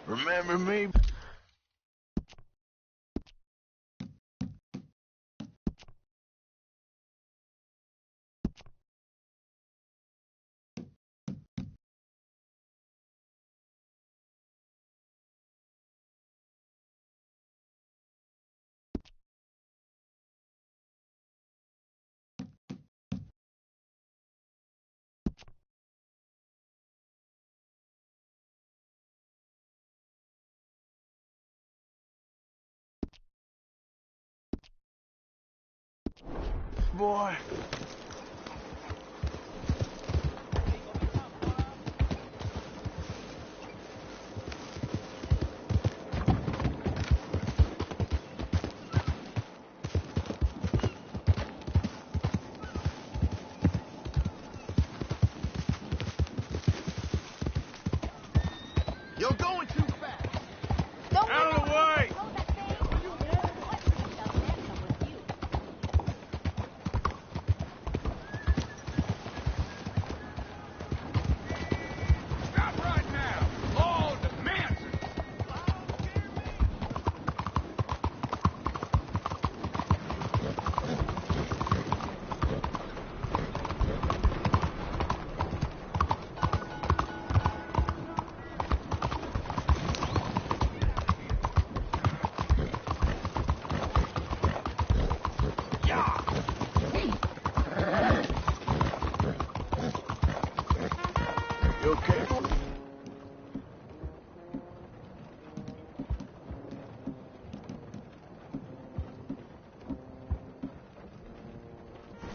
Remember me? Boy. You're going too fast. Out of the way! Stop right now. All demands. You okay?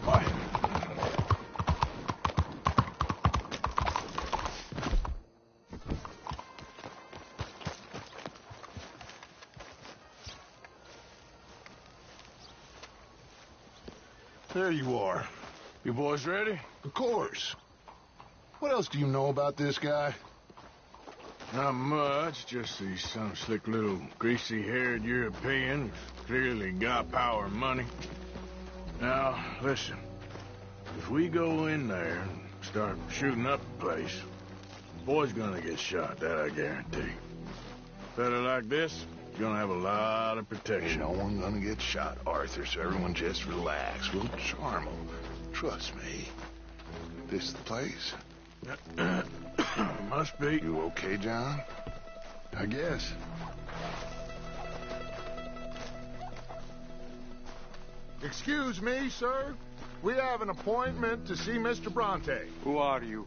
Boy. There you are. You boys ready? Of course. What else do you know about this guy? Not much, just he's some slick little greasy-haired European who's clearly got power and money. Now, listen. If we go in there and start shooting up the place, the boy's gonna get shot, that I guarantee. Fella like this, gonna have a lot of Ain't protection. no one gonna get shot, Arthur, so everyone just relax. We'll charm 'em. Trust me. This the place? Must be. You okay, John? I guess. Excuse me, sir. We have an appointment to see Mr. Bronte. Who are you?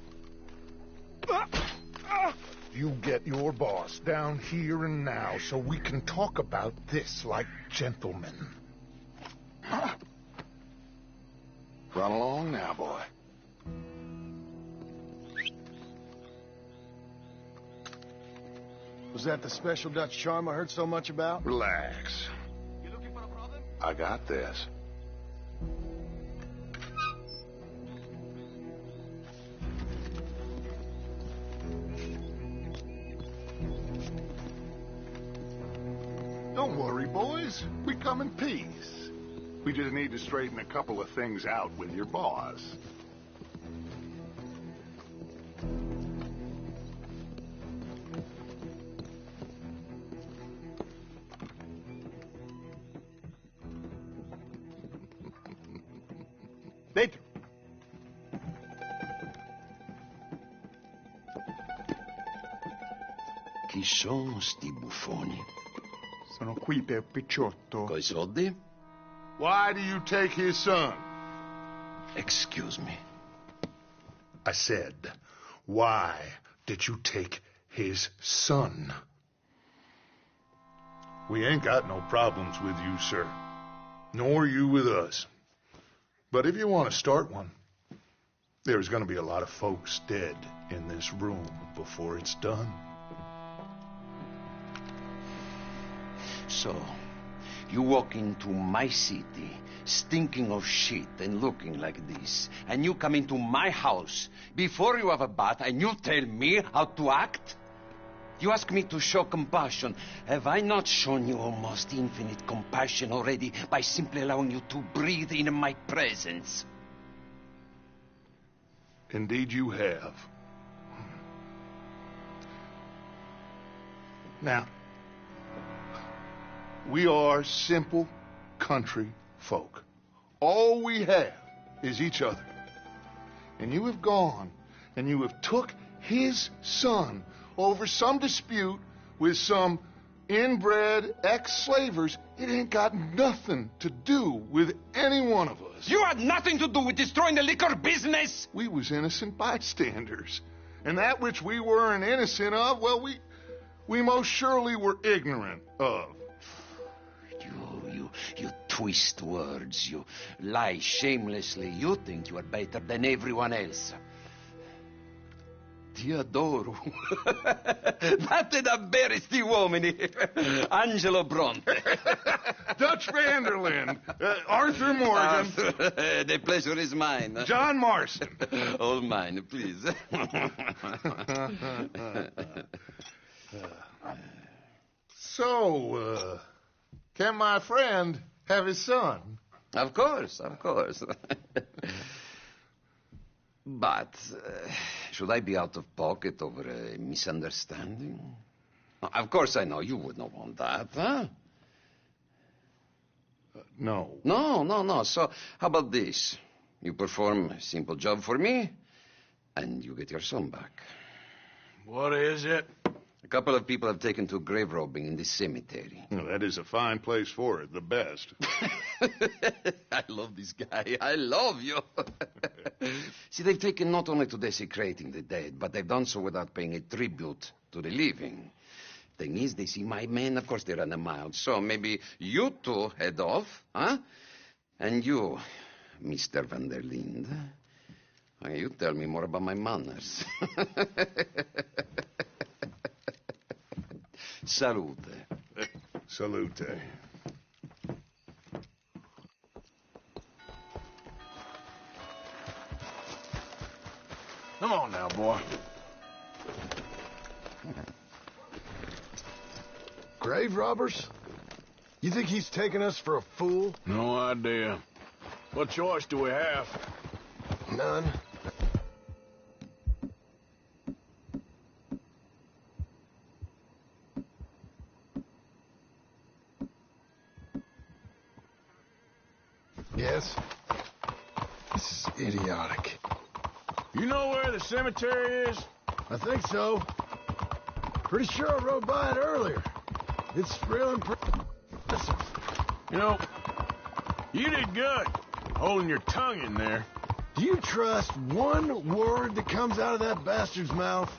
You get your boss down here and now so we can talk about this like gentlemen. Run along now, boy. Was that the special Dutch charm I heard so much about? Relax. You looking for a problem? I got this. Don't worry, boys. We come in peace. We just need to straighten a couple of things out with your boss. Dentro. Chi sono sti buffoni? Sono qui per Picciotto. Coi soldi? Why do you take his son? Excuse me. I said, why did you take his son? We ain't got no problems with you, sir. Nor you with us. But if you want to start one, there's going to be a lot of folks dead in this room before it's done. So, you walk into my city, stinking of shit and looking like this, and you come into my house before you have a bath and you tell me how to act? You ask me to show compassion. Have I not shown you almost infinite compassion already by simply allowing you to breathe in my presence? Indeed you have. Now, we are simple country folk. All we have is each other. And you have gone and you have took his son over some dispute with some inbred ex-slavers. It ain't got nothing to do with any one of us. You had nothing to do with destroying the liquor business! We was innocent bystanders. And that which we weren't innocent of, well, we most surely were ignorant of. You twist words, you lie shamelessly. You think you are better than everyone else. Ti adoro. Date da bere sti uomini. Angelo Bronte. Dutch Vanderland. Arthur Morgan. The pleasure is mine. John Marston. All mine, please. So, can my friend have his son? Of course, of course. But should I be out of pocket over a misunderstanding? Of course I know you would not want that, huh? No. No. So how about this? You perform a simple job for me, and you get your son back. What is it? A couple of people have taken to grave robbing in this cemetery. Well, that is a fine place for it, the best. I love this guy. I love you. See, they've taken not only to desecrating the dead, but they've done so without paying a tribute to the living. Thing is, they see my men, of course they run a mile. So maybe you two head off, huh? And you, Mr. Van der Linde, you tell me more about my manners. Salute. Salute. Come on now, boy. Grave robbers? You think he's taking us for a fool? No idea. What choice do we have? None. Yes? This is idiotic. You know where the cemetery is? I think so. Pretty sure I rode by it earlier. It's real impressive. You know, you did good holding your tongue in there. Do you trust one word that comes out of that bastard's mouth?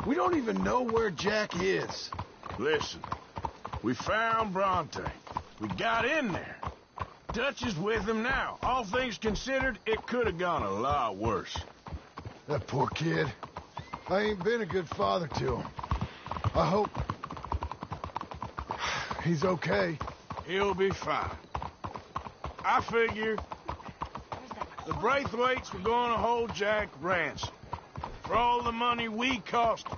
We don't even know where Jack is. Listen, we found Bronte. We got in there. Dutch is with him now. All things considered, it could have gone a lot worse. That poor kid. I ain't been a good father to him. I hope he's okay. He'll be fine. I figure the Braithwaites were going to hold Jack ransom for all the money we cost him.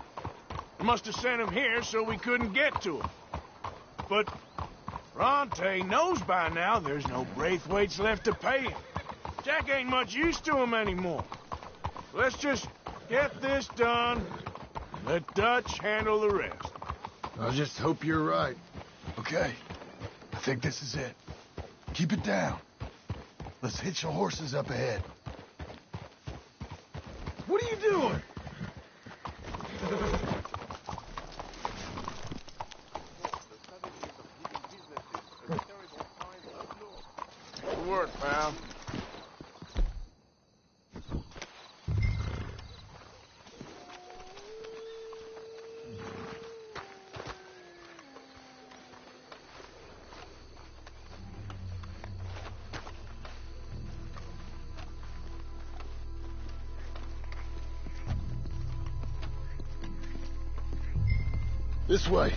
Must have sent him here so we couldn't get to him. But Bronte knows by now there's no Braithwaites left to pay him. Jack ain't much use to him anymore. Let's just get this done. Let Dutch handle the rest. I just hope you're right. Okay. I think this is it. Keep it down. Let's hitch the horses up ahead. What are you doing? Good work, pal. This way.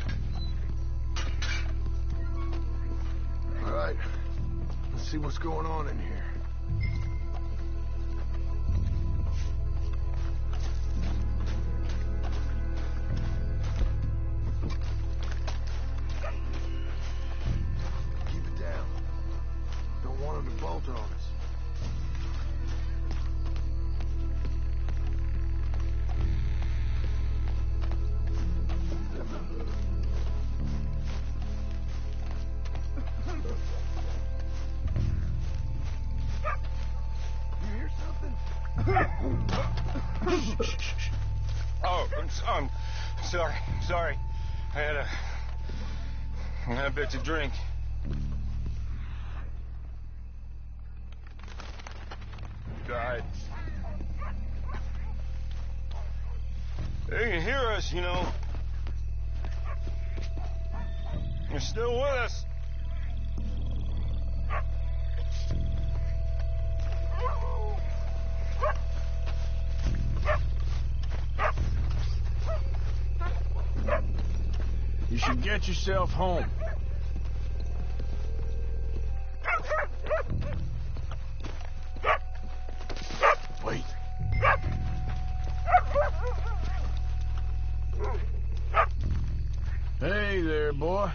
All right. Let's see what's going on in here. Keep it down. Don't want them to bolt on us. Oh, I'm sorry. I had a bit to drink. God. They can hear us, you know. They're still with us. You should get yourself home. Wait. Hey there, boy.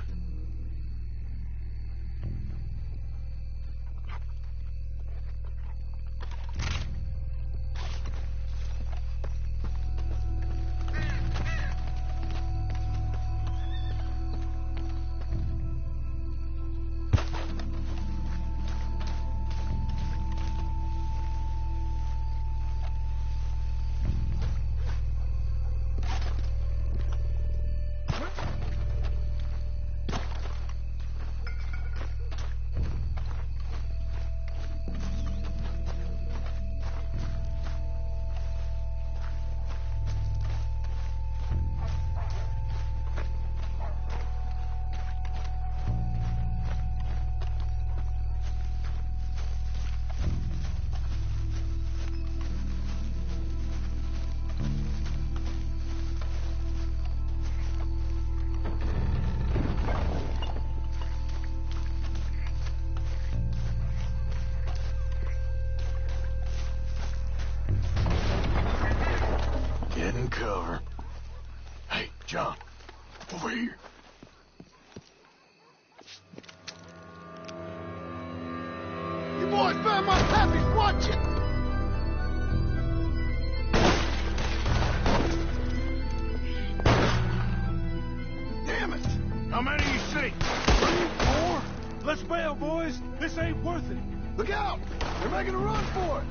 Cover. Hey, John, over here. You boys found my pappy's watching. Damn it! How many you see? 3, 4. Let's bail, boys. This ain't worth it. Look out! They're making a run for it.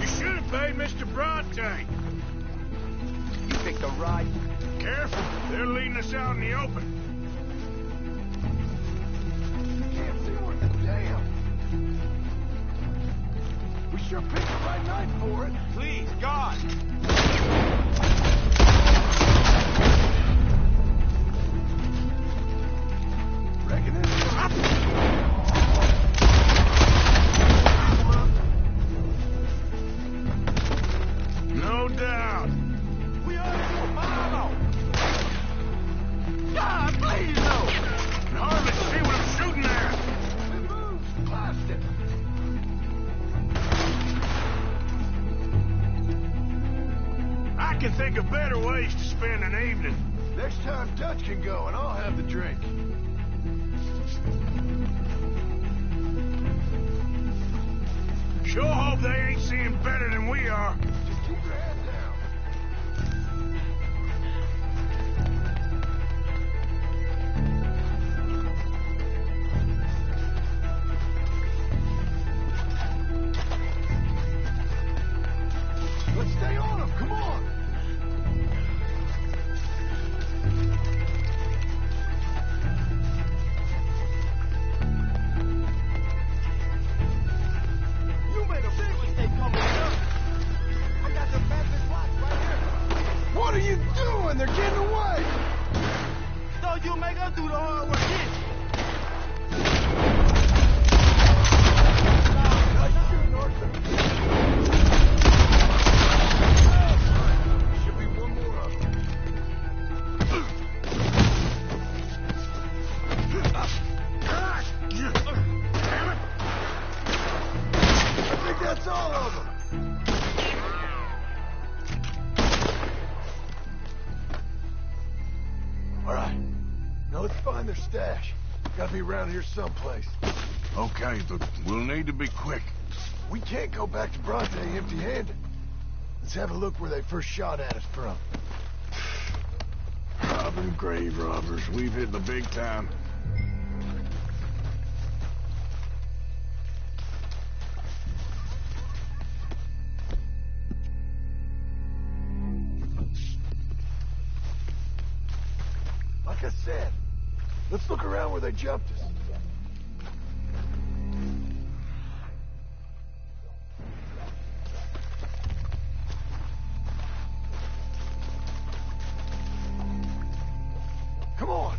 You should have paid Mr. Bronte. picked a right. Careful, they're leading us out in the open. Can't see worth a damn. We sure picked the right night for it. Please, God. Reckon it's No doubt. we ought to do a mile. God, please, no. Can hardly see what I'm shooting at. We moved past it. I can think of better ways to spend an evening. Next time Dutch can go, and I'll have the drink. Sure hope they ain't seeing better than we are. Just keep your head down. Let's stay on them. Come on. You made a big mistake coming up. I got the bastard watch right here. What are you doing? They're getting away. Thought you'd make us do the hard work, didn't you? Nice shooting, Arthur. Should be one more of them. I think that's all of them. All right. Now let's find their stash. Gotta be around here someplace. Okay, but we'll need to be quick. We can't go back to Bronte empty-handed. Let's have a look where they first shot at us from. Robbing grave robbers. We've hit the big time. Like I said, let's look around where they jumped us. Come on.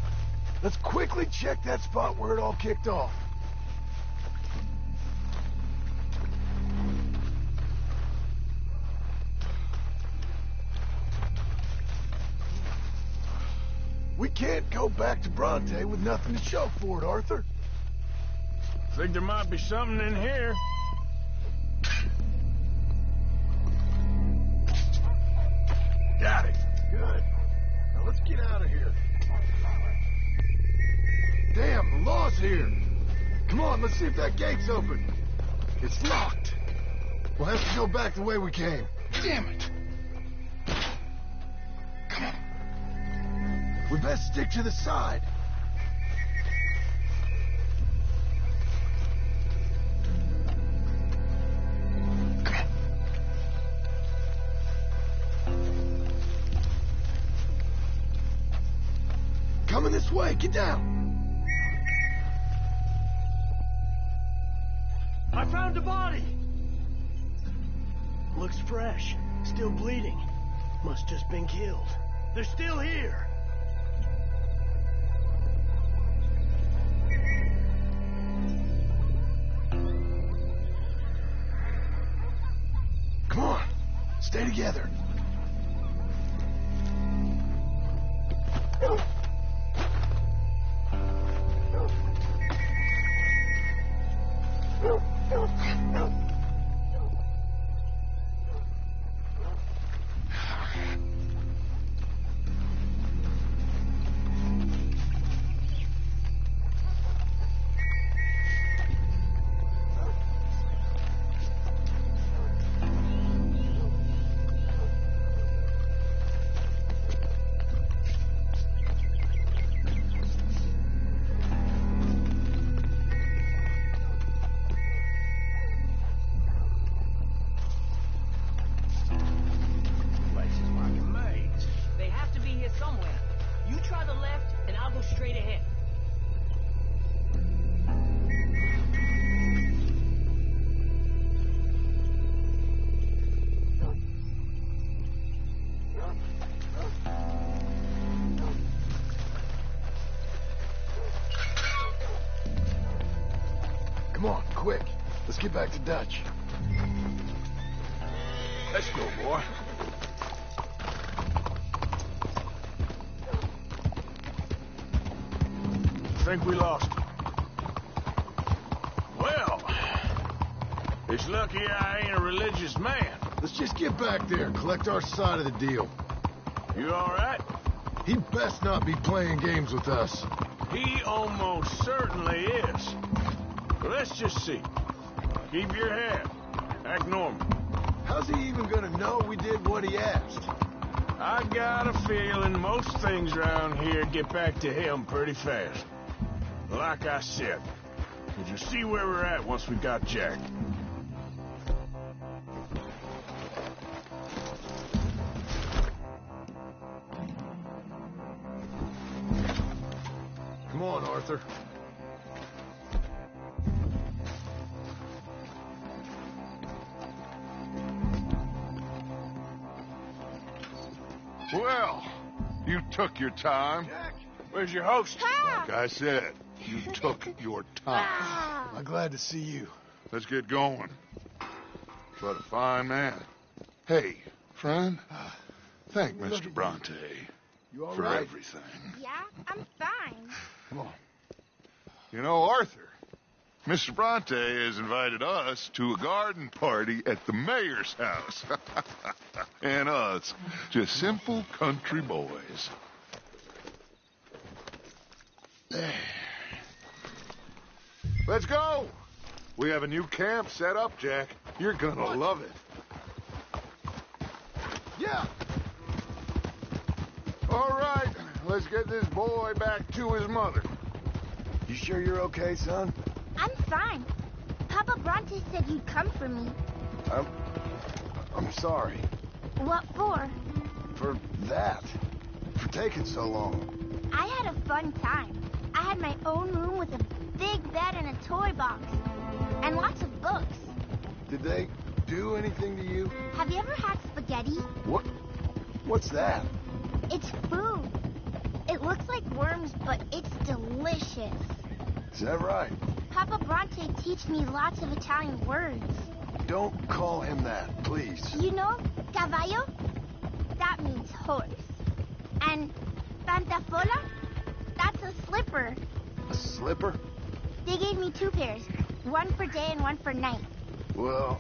Let's quickly check that spot where it all kicked off. We can't go back to Bronte with nothing to show for it, Arthur. Think there might be something in here. Got it. Good. Now let's get out of here. Damn, the law's here. Come on, let's see if that gate's open. It's locked. We'll have to go back the way we came. Damn it. Come on. We best stick to the side. Coming this way, get down. I found a body. Looks fresh. Still bleeding. Must just been killed. They're still here. Come on. Stay together. quick. Let's get back to Dutch. Let's go, boy. Think we lost him. Well, it's lucky I ain't a religious man. Let's just get back there, collect our side of the deal. You all right? He best not be playing games with us. He almost certainly is. But let's just see. Keep your head. Act normal. How's he even gonna know we did what he asked? I got a feeling most things around here get back to him pretty fast. Like I said, did you see where we're at once we got Jack? Come on, Arthur. Well, you took your time. Where's your host? Like I said, you took your time. I'm glad to see you. Let's get going. What a fine man. Hey, friend, thank Mr. Bronte You all for right? everything. Yeah, I'm fine. Come on. You know, Arthur, Mr. Bronte has invited us to a garden party at the mayor's house. And us, just simple country boys. Let's go. We have a new camp set up, Jack. You're gonna love it. Yeah! All right, let's get this boy back to his mother. You sure you're okay, son? I'm fine. Papa Bronte said you'd come for me. I'm sorry. What for? For that. For taking so long. I had a fun time. I had my own room with a big bed and a toy box. And lots of books. Did they do anything to you? Have you ever had spaghetti? What's that? It's food. It looks like worms, but it's delicious. Is that right? Papa Bronte teach me lots of Italian words. Don't call him that, please. You know, cavallo? That means horse. And pantafola? That's a slipper. A slipper? They gave me 2 pairs. One for day and one for night. Well,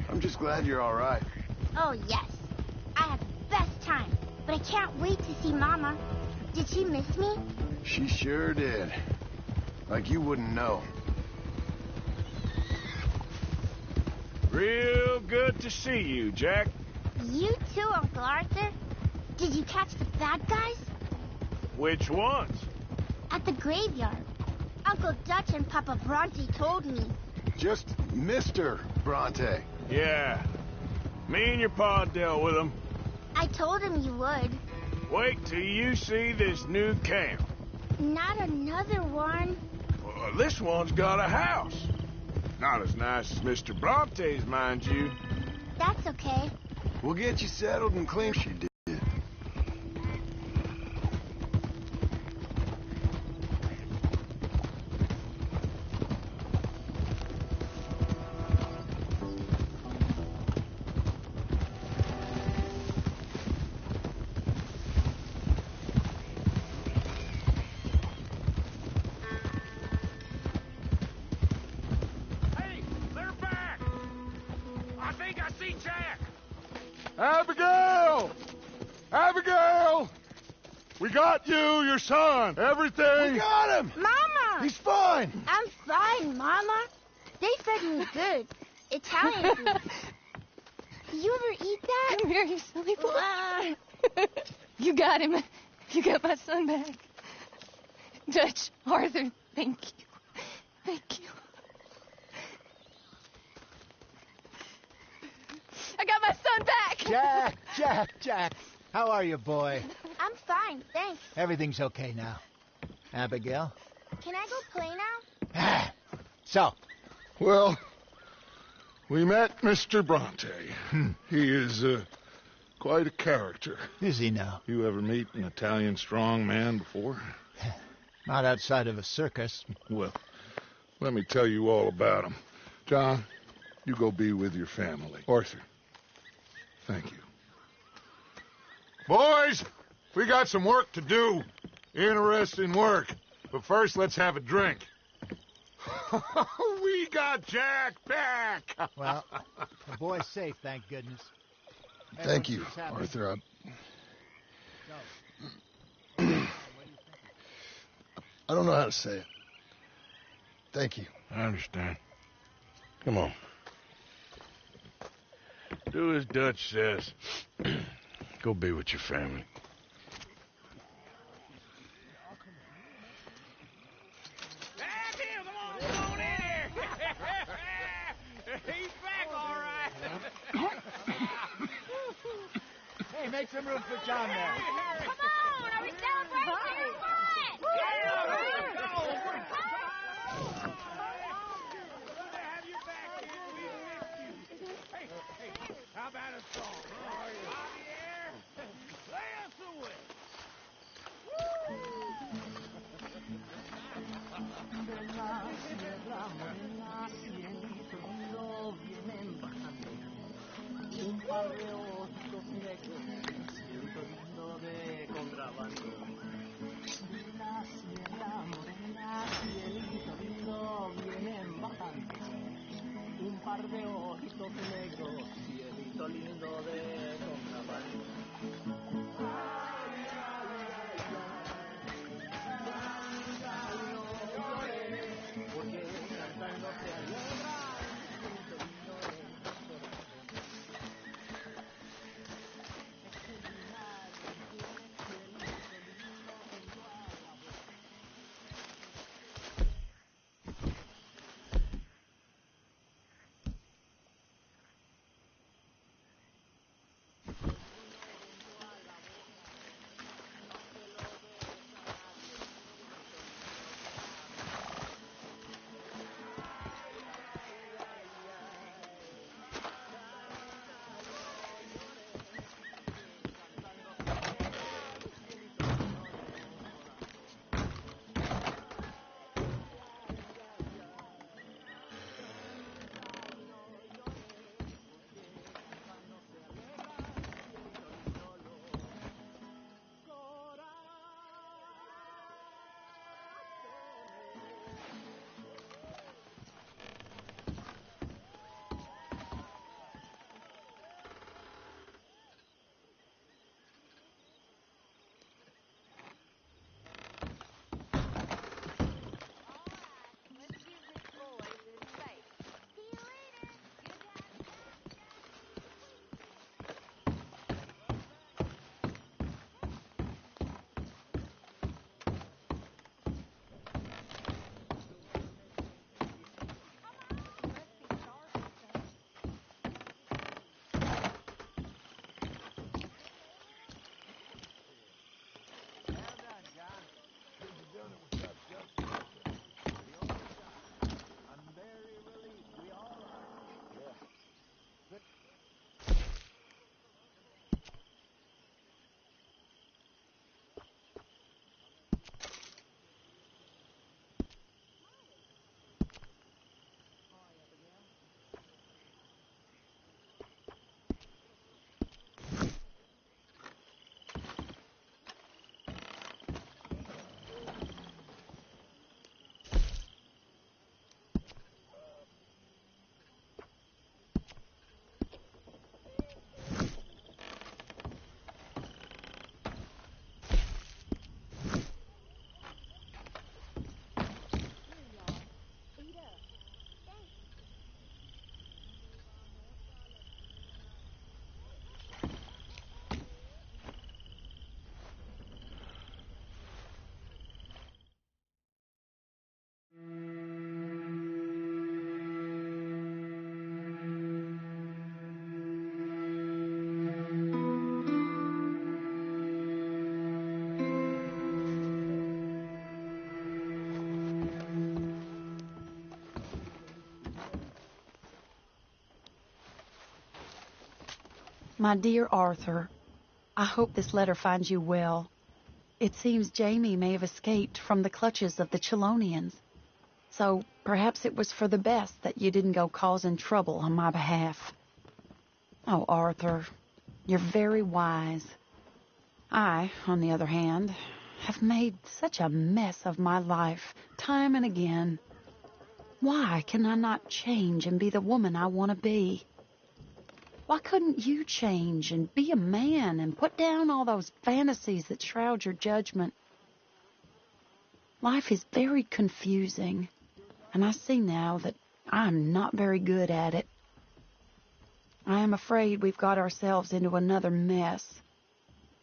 I'm just glad you're all right. Oh, yes. I had the best time. But I can't wait to see Mama. Did she miss me? She sure did. Like you wouldn't know. Real good to see you, Jack. You too, Uncle Arthur. Did you catch the bad guys? Which ones? At the graveyard. Uncle Dutch and Papa Bronte told me. Just Mr. Bronte. Yeah. Me and your pa dealt with them. I told him you would. Wait till you see this new camp. Not another one. Well, this one's got a house. Not as nice as Mr. Bronte's, mind you. That's okay. We'll get you settled and clean. She did. Abigail! Abigail! We got you, your son, everything. We got him! Mama! He's fine! I'm fine, Mama. They fed me good. Italian food. Did you ever eat that? Come here, you silly boy. You got him. You got my son back. Dutch, Arthur, thank you. Thank you. I got my son back! Jack. How are you, boy? I'm fine, thanks. Everything's okay now. Abigail? Can I go play now? So, Well, we met Mr. Bronte. He is quite a character. is he now? You ever meet an Italian strong man before? Not outside of a circus. Well, Let me tell you all about them. John, you go be with your family. Arthur, thank you. Boys, we got some work to do. Interesting work. But first, let's have a drink. We got Jack back! Well, the boy's safe, thank goodness. Thank you, Everyone's happy. Arthur. I don't know how to say it. Thank you. I understand. Come on. Do as Dutch says. Go be with your family. He's back, all right. Hey, make some room for John there. Come on, are we celebrating? How about a song? Javier, play us away. Un par de ojitos negros, siento lindo de contrabando. La sierra morena, cielito lindo, vienen bajando. Un par de ojitos negros, cielito lindo de contrabando. Porque cantando se alegra. My dear Arthur, I hope this letter finds you well. It seems Jamie may have escaped from the clutches of the Chelonians. So perhaps it was for the best that you didn't go causing trouble on my behalf. Oh, Arthur, you're very wise. I, on the other hand, have made such a mess of my life, time and again. Why can I not change and be the woman I want to be? Why couldn't you change and be a man and put down all those fantasies that shroud your judgment? Life is very confusing, and I see now that I'm not very good at it. I am afraid we've got ourselves into another mess.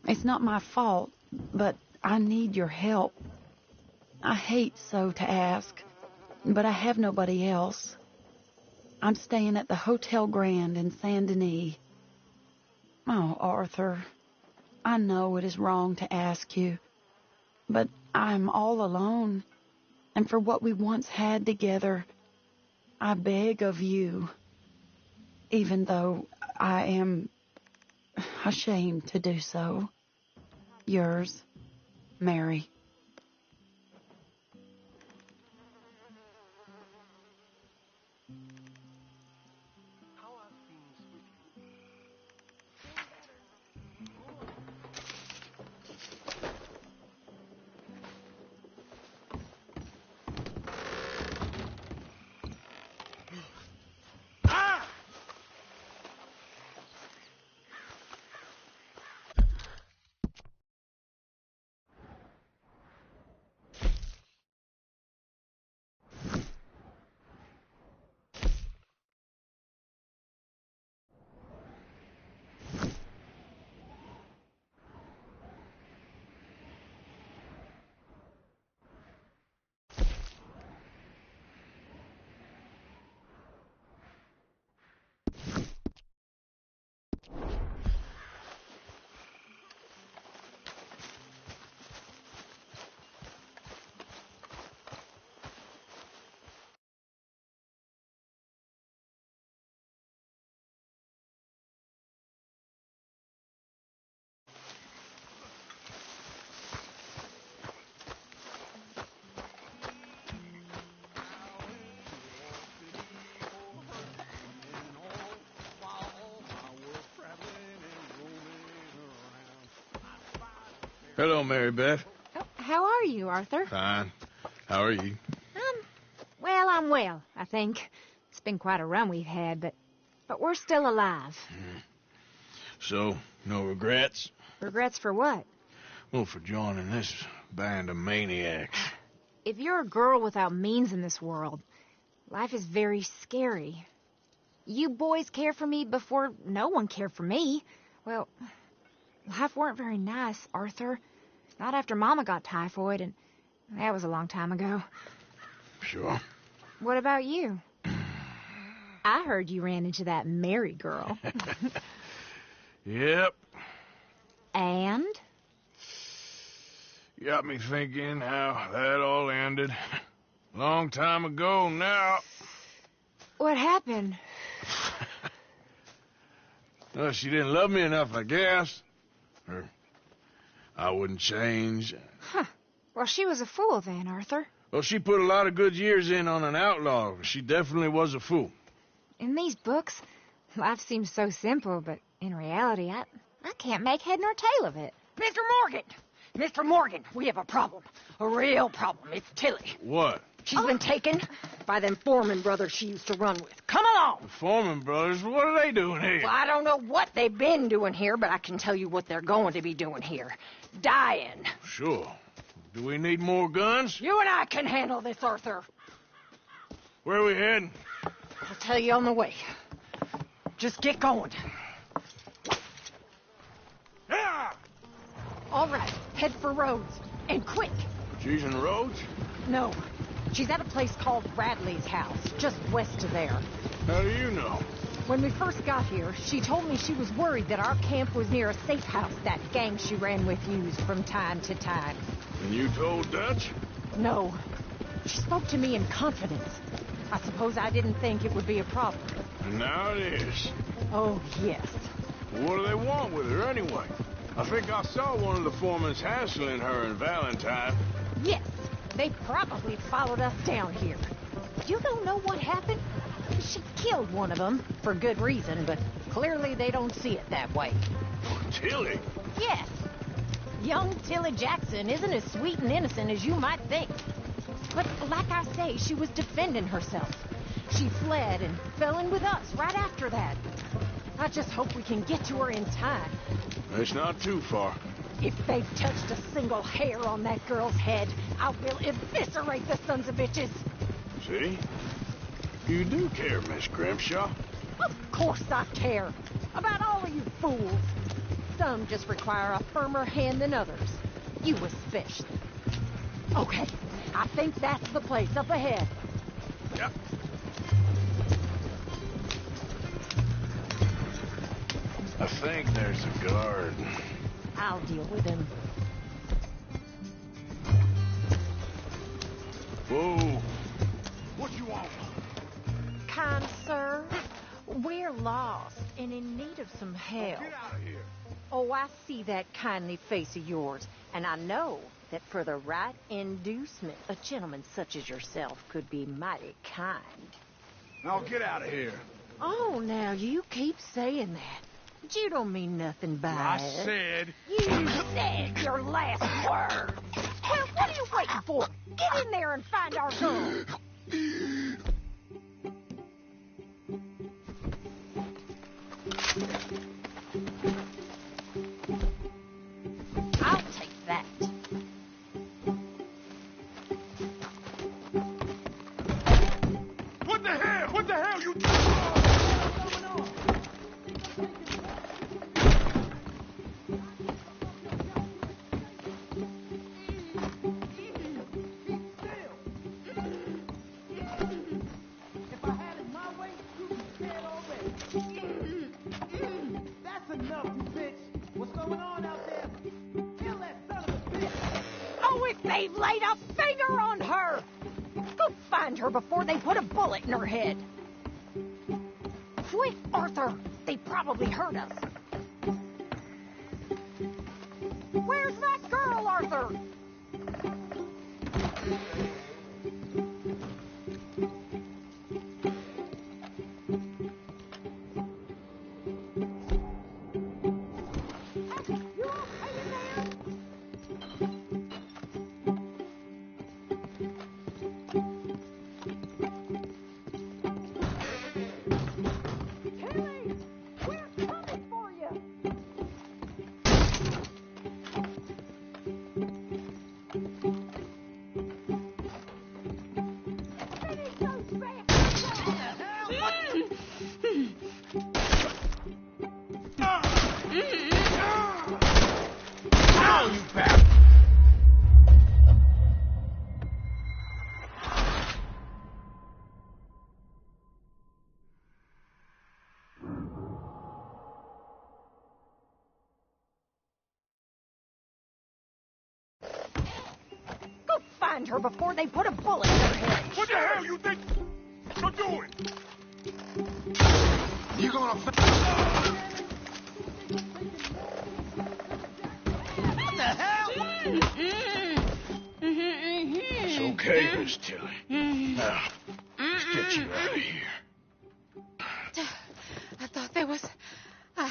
It's not my fault, but I need your help. I hate so to ask, but I have nobody else. I'm staying at the Hotel Grand in Saint Denis. Oh, Arthur, I know it is wrong to ask you, but I'm all alone, and for what we once had together, I beg of you, even though I am ashamed to do so. Yours, Mary. Hello, Mary Beth. Oh, how are you, Arthur? Fine. How are you? I'm well, I think. It's been quite a run we've had, but we're still alive. So, no regrets? Regrets for what? Well, for joining this band of maniacs. If you're a girl without means in this world, life is very scary. You boys cared for me before no one cared for me. Well, life weren't very nice, Arthur. Not after Mama got typhoid, and that was a long time ago. Sure. What about you? I heard you ran into that Mary girl. Yep. And? Got me thinking how that all ended. Long time ago now. What happened? Well, she didn't love me enough, I guess. Or I wouldn't change. Huh. Well, she was a fool then, Arthur. Well, she put a lot of good years in on an outlaw. She definitely was a fool. In these books, life seems so simple, but in reality, I can't make head nor tail of it. Mr. Morgan! Mr. Morgan, we have a problem. A real problem. It's Tilly. What? She's been taken by them Foreman brothers she used to run with. Come along! The Foreman brothers? What are they doing here? Well, I don't know what they've been doing here, but I can tell you what they're going to be doing here. Dying. Sure. Do we need more guns? You and I can handle this, Arthur. Where are we heading? I'll tell you on the way. Just get going. Yeah! All right, head for Rhodes. And quick. She's in Rhodes? No. She's at a place called Radley's house, just west of there. How do you know? When we first got here, she told me she was worried that our camp was near a safe house that gang she ran with used from time to time. And you told Dutch? No. She spoke to me in confidence. I suppose I didn't think it would be a problem. And now it is. Oh, yes. What do they want with her anyway? I think I saw one of the foremans hassling her and Valentine. Yes. They probably followed us down here. You don't know what happened? She killed one of them, for good reason, but clearly they don't see it that way. Tilly? Yes. Young Tilly Jackson isn't as sweet and innocent as you might think. But like I say, she was defending herself. She fled and fell in with us right after that. I just hope we can get to her in time. It's not too far. If they've touched a single hair on that girl's head, I will eviscerate the sons of bitches. See? You do care, Miss Grimshaw. Of course I care. About all of you fools. Some just require a firmer hand than others. You especially. Okay, I think that's the place up ahead. Yep. I think there's a guard. I'll deal with him. Whoa. What you want? Kind sir, we're lost and in need of some help. Get out of here. Oh, I see that kindly face of yours, and I know that for the right inducement, a gentleman such as yourself could be mighty kind. Now get out of here. Oh, now you keep saying that. But you don't mean nothing by I it. said... You said your last word. Well, what are you waiting for? Get in there and find our girl. I'll take that. What the hell? What the hell you... If I had it my way, you'd be dead already. That's enough, you bitch. What's going on out there? Kill that son of a bitch. Oh, if they've laid a finger on her! Go find her before they put a bullet in her head. Quick, Arthur! They probably heard us. Where's that girl, Arthur? You okay in there? Tilly, we're coming for you. Finish those Ow, you bastard! Go find her before they put a bullet in her head. What the hell you think you're doing? You gonna... What the hell? It's okay, Miss Tilly. Now, let's get you out of here. I thought there was... Yeah,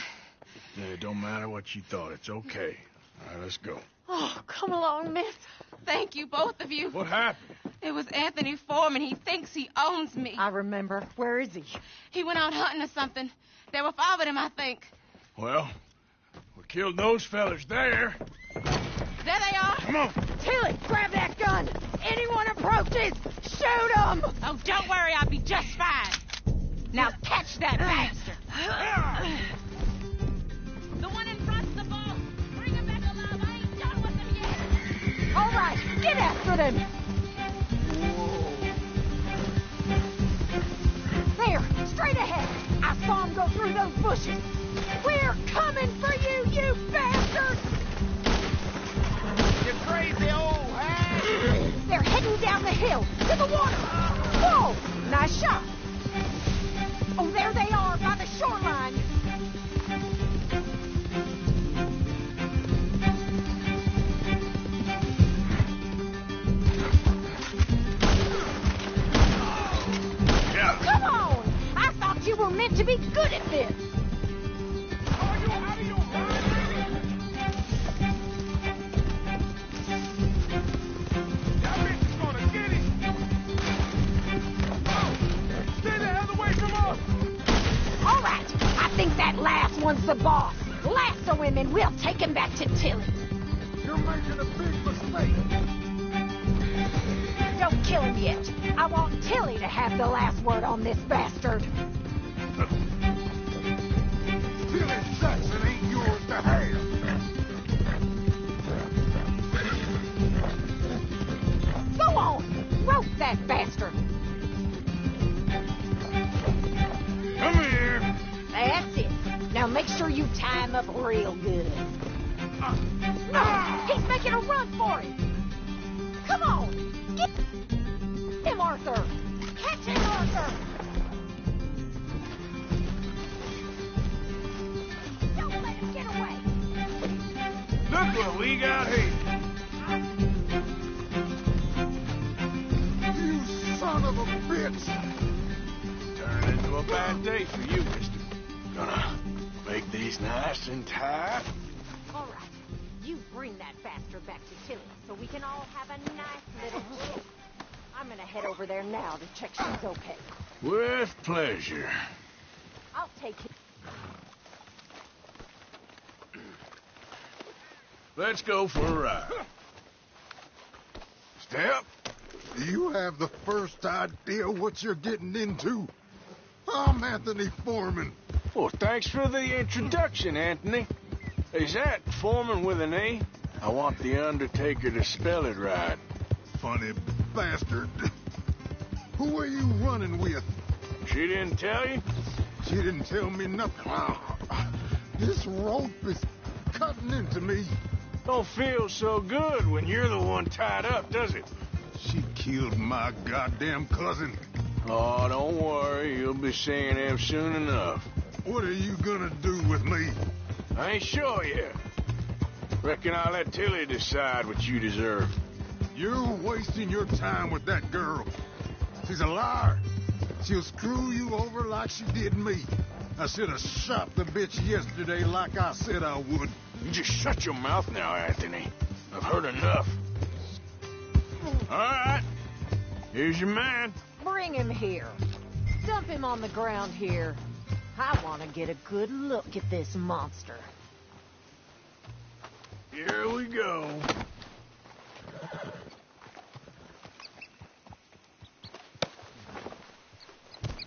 it don't matter what you thought. It's okay. All right, let's go. Oh, come along, miss. Thank you, both of you. What happened? It was Anthony Foreman. He thinks he owns me. I remember. Where is he? He went out hunting or something. There were 5 of them, I think. Well, we killed those fellas there. There they are. Come on. Tilly, grab that gun. Anyone approaches, shoot them. Oh, don't worry. I'll be just fine. Now catch that bastard. The one in front's the boss. Bring him back alive. I ain't done with them yet. All right, get after them. There, straight ahead. I saw him go through those bushes. We're coming for you, you bastards! You crazy old hag! They're heading down the hill to the water. Whoa, nice shot. Oh, there they are by the shoreline. He's good at this. Are you out of your mind, baby? That bitch is gonna get it. Oh, stay the hell away from us. All right, I think that last one's the boss. Lasso him and we'll take him back to Tilly. You're making a big mistake. Don't kill him yet. I want Tilly to have the last word on this bastard. Tilly Jackson ain't yours to have. Go on, rope that bastard. Come here. That's it. Now make sure you tie him up real good. No, he's making a run for it. Come on, get him, Arthur. Catch him, Arthur. Don't let him get away. Look what we got here. You son of a bitch. Turning into a bad day for you, mister. Gonna make these nice and tight. All right, you bring that bastard back to Tilly so we can all have a nice little chat. I'm gonna head over there now to check she's okay. With pleasure. I'll take it. Let's go for a ride. Step. Do you have the first idea what you're getting into? I'm Anthony Foreman. Well, thanks for the introduction, Anthony. Is that Foreman with an A? I want the Undertaker to spell it right. Funny bastard. Who are you running with? She didn't tell you? She didn't tell me nothing. This rope is cutting into me. Don't feel so good when you're the one tied up, does it? She killed my goddamn cousin. Oh, don't worry. You'll be seeing him soon enough. What are you gonna do with me? I ain't sure yet. Reckon I'll let Tilly decide what you deserve. You're wasting your time with that girl. She's a liar. She'll screw you over like she did me. I should have shot the bitch yesterday like I said I would. You just shut your mouth now, Anthony. I've heard enough. All right. Here's your man. Bring him here. Dump him on the ground here. I want to get a good look at this monster. Here we go.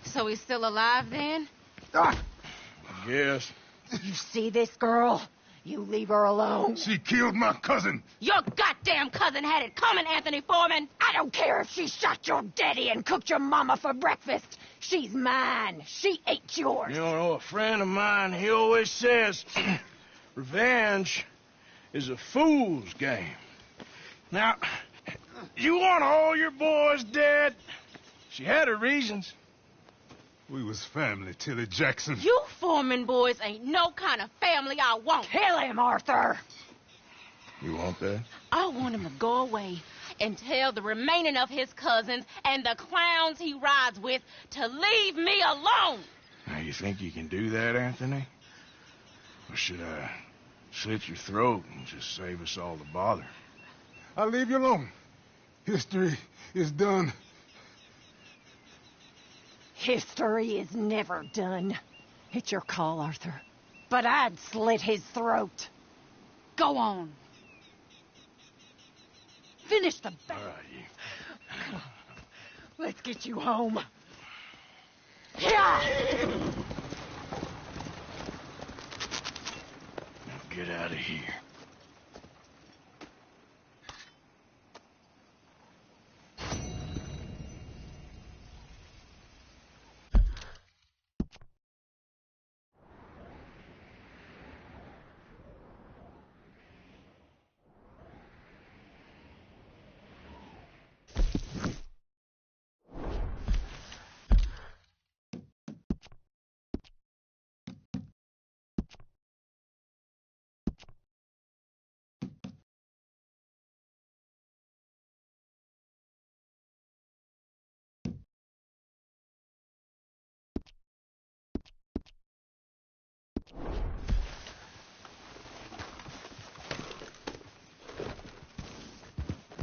So he's still alive then? Yes. You see this girl? You leave her alone. She killed my cousin. Your goddamn cousin had it coming, Anthony Foreman. I don't care if she shot your daddy and cooked your mama for breakfast. She's mine. She ate yours. You know, a friend of mine, he always says, revenge is a fool's game. Now, you want all your boys dead? She had her reasons. We was family, Tilly Jackson. You Foreman boys ain't no kind of family I want. Kill him, Arthur. You want that? I want him to go away and tell the remaining of his cousins and the clowns he rides with to leave me alone. Now, you think you can do that, Anthony? Or should I slit your throat and just save us all the bother? I'll leave you alone. History is done. History is never done. It's your call, Arthur. But I'd slit his throat. Go on. Finish the All right, you. Let's get you home. Yeah! Now get out of here.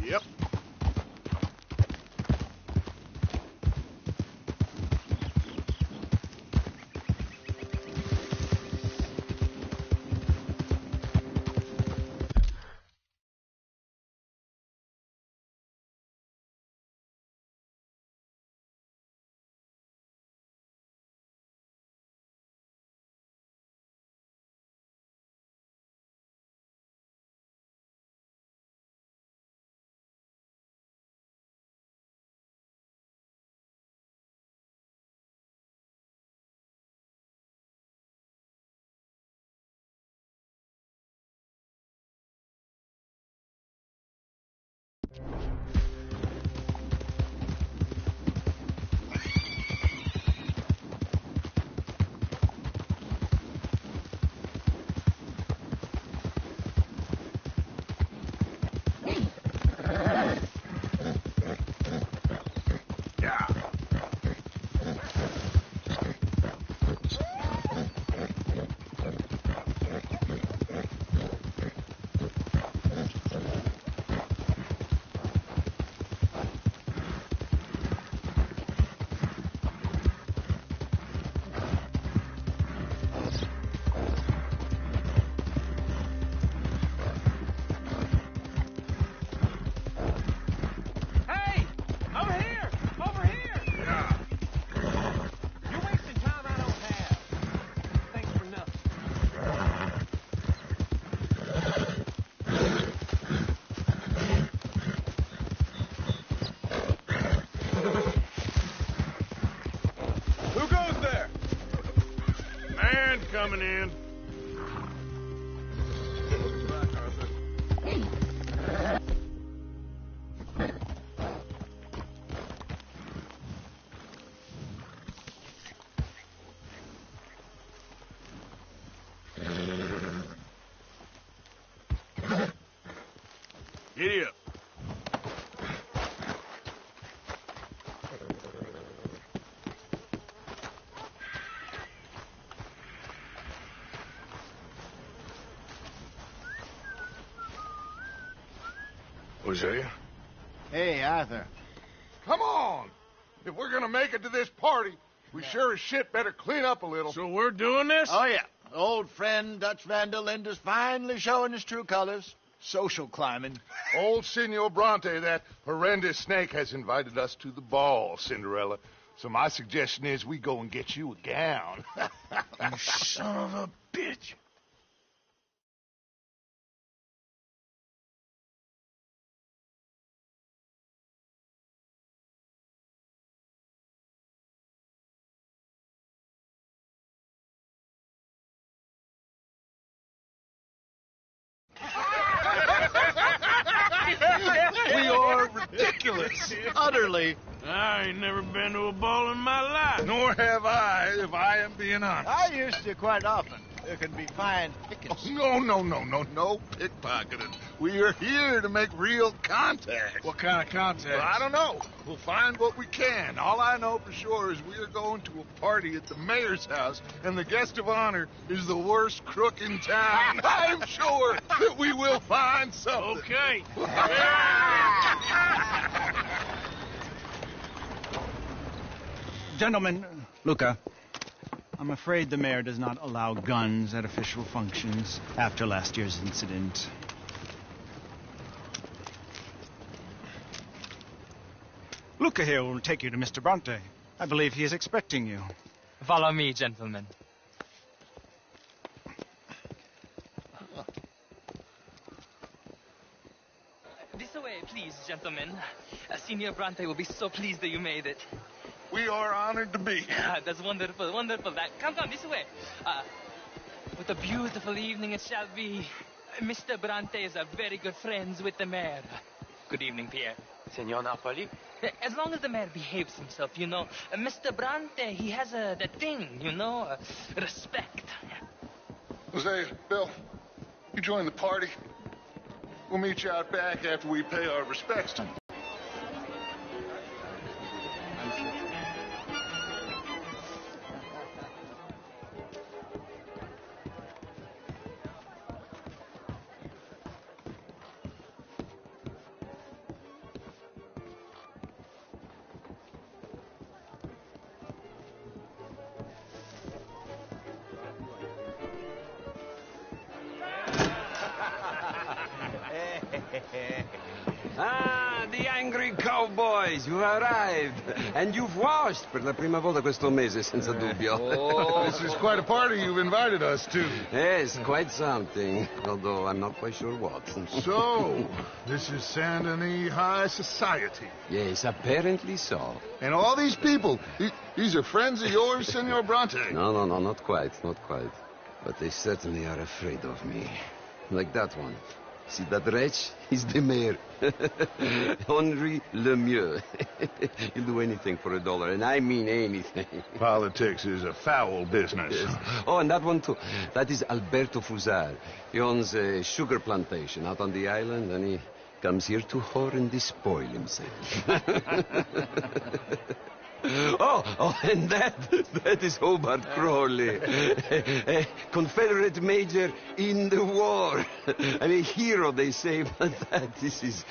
Yep. Coming in. Giddy up. Hosea? Hey, Arthur. Come on! If we're gonna make it to this party, we sure as shit better clean up a little. So we're doing this? Oh, yeah. Old friend Dutch Van der Linde's finally showing his true colors. Social climbing. Old Senor Bronte, that horrendous snake, has invited us to the ball, Cinderella. So my suggestion is we go and get you a gown. You son of a bitch. We are ridiculous. Utterly. I ain't never been to a ball in my life. Nor have I, if I am being honest. I used to quite often. There can be fine pickings. No pickpocketing. We are here to make real contact. What kind of contact? Well, I don't know. We'll find what we can. All I know for sure is we are going to a party at the mayor's house, and the guest of honor is the worst crook in town. I'm sure that we will find something. Okay. Gentlemen, Luca, I'm afraid the mayor does not allow guns at official functions after last year's incident. Luca here will take you to Mr. Bronte. I believe he is expecting you. Follow me, gentlemen. This way, please, gentlemen. Senior Bronte will be so pleased that you made it. We are honored to be. That's wonderful, wonderful. Come, this way. What a beautiful evening it shall be. Mr. Bronte is very good friends with the mayor. Good evening, Pierre. Senor Napoli? As long as the mayor behaves himself, you know. Mr. Bronte, he has that thing, you know, respect. Hosea, Bill, you join the party. We'll meet you out back after we pay our respects to him. Ah, the angry cowboys, you arrived. And you've washed per la prima volta questo mese, senza dubbio. Oh, this is quite a party you've invited us to. Yes, quite something, although I'm not quite sure what. So, this is Saint Denis High Society. Yes, apparently so. And all these people, these are friends of yours, Senor Bronte? No, not quite. But they certainly are afraid of me. Like that one. See that wretch? He's the mayor. Henri Lemieux. He'll do anything for $1, and I mean anything. Politics is a foul business. Yes. Oh, and that one too. That is Alberto Fusar. He owns a sugar plantation out on the island, and he comes here to whore and despoil himself. Oh, and that is Hobart Crawley, a Confederate major in the war, and a hero, they say, but that is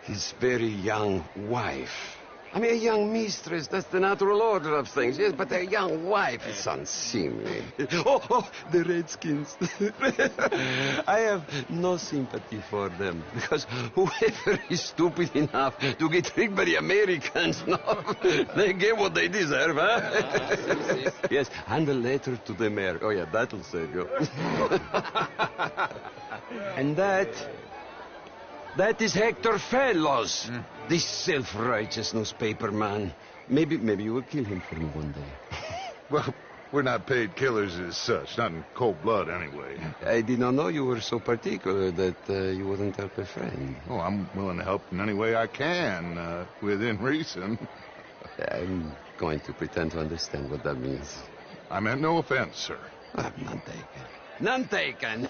his very young wife. I mean, a young mistress, that's the natural order of things, yes, but a young wife is unseemly. Oh, the Redskins. I have no sympathy for them, because whoever is stupid enough to get tricked by the Americans, no, they get what they deserve, huh? Yes, and a letter to the mayor. Oh, yeah, that'll save you. And that is Hector Fellows, this self-righteous newspaper man. Maybe you will kill him for me one day. Well, we're not paid killers as such, not in cold blood anyway. I did not know you were so particular that you wouldn't help a friend. Oh, I'm willing to help in any way I can, within reason. I'm going to pretend to understand what that means. I meant no offense, sir. None taken. None taken.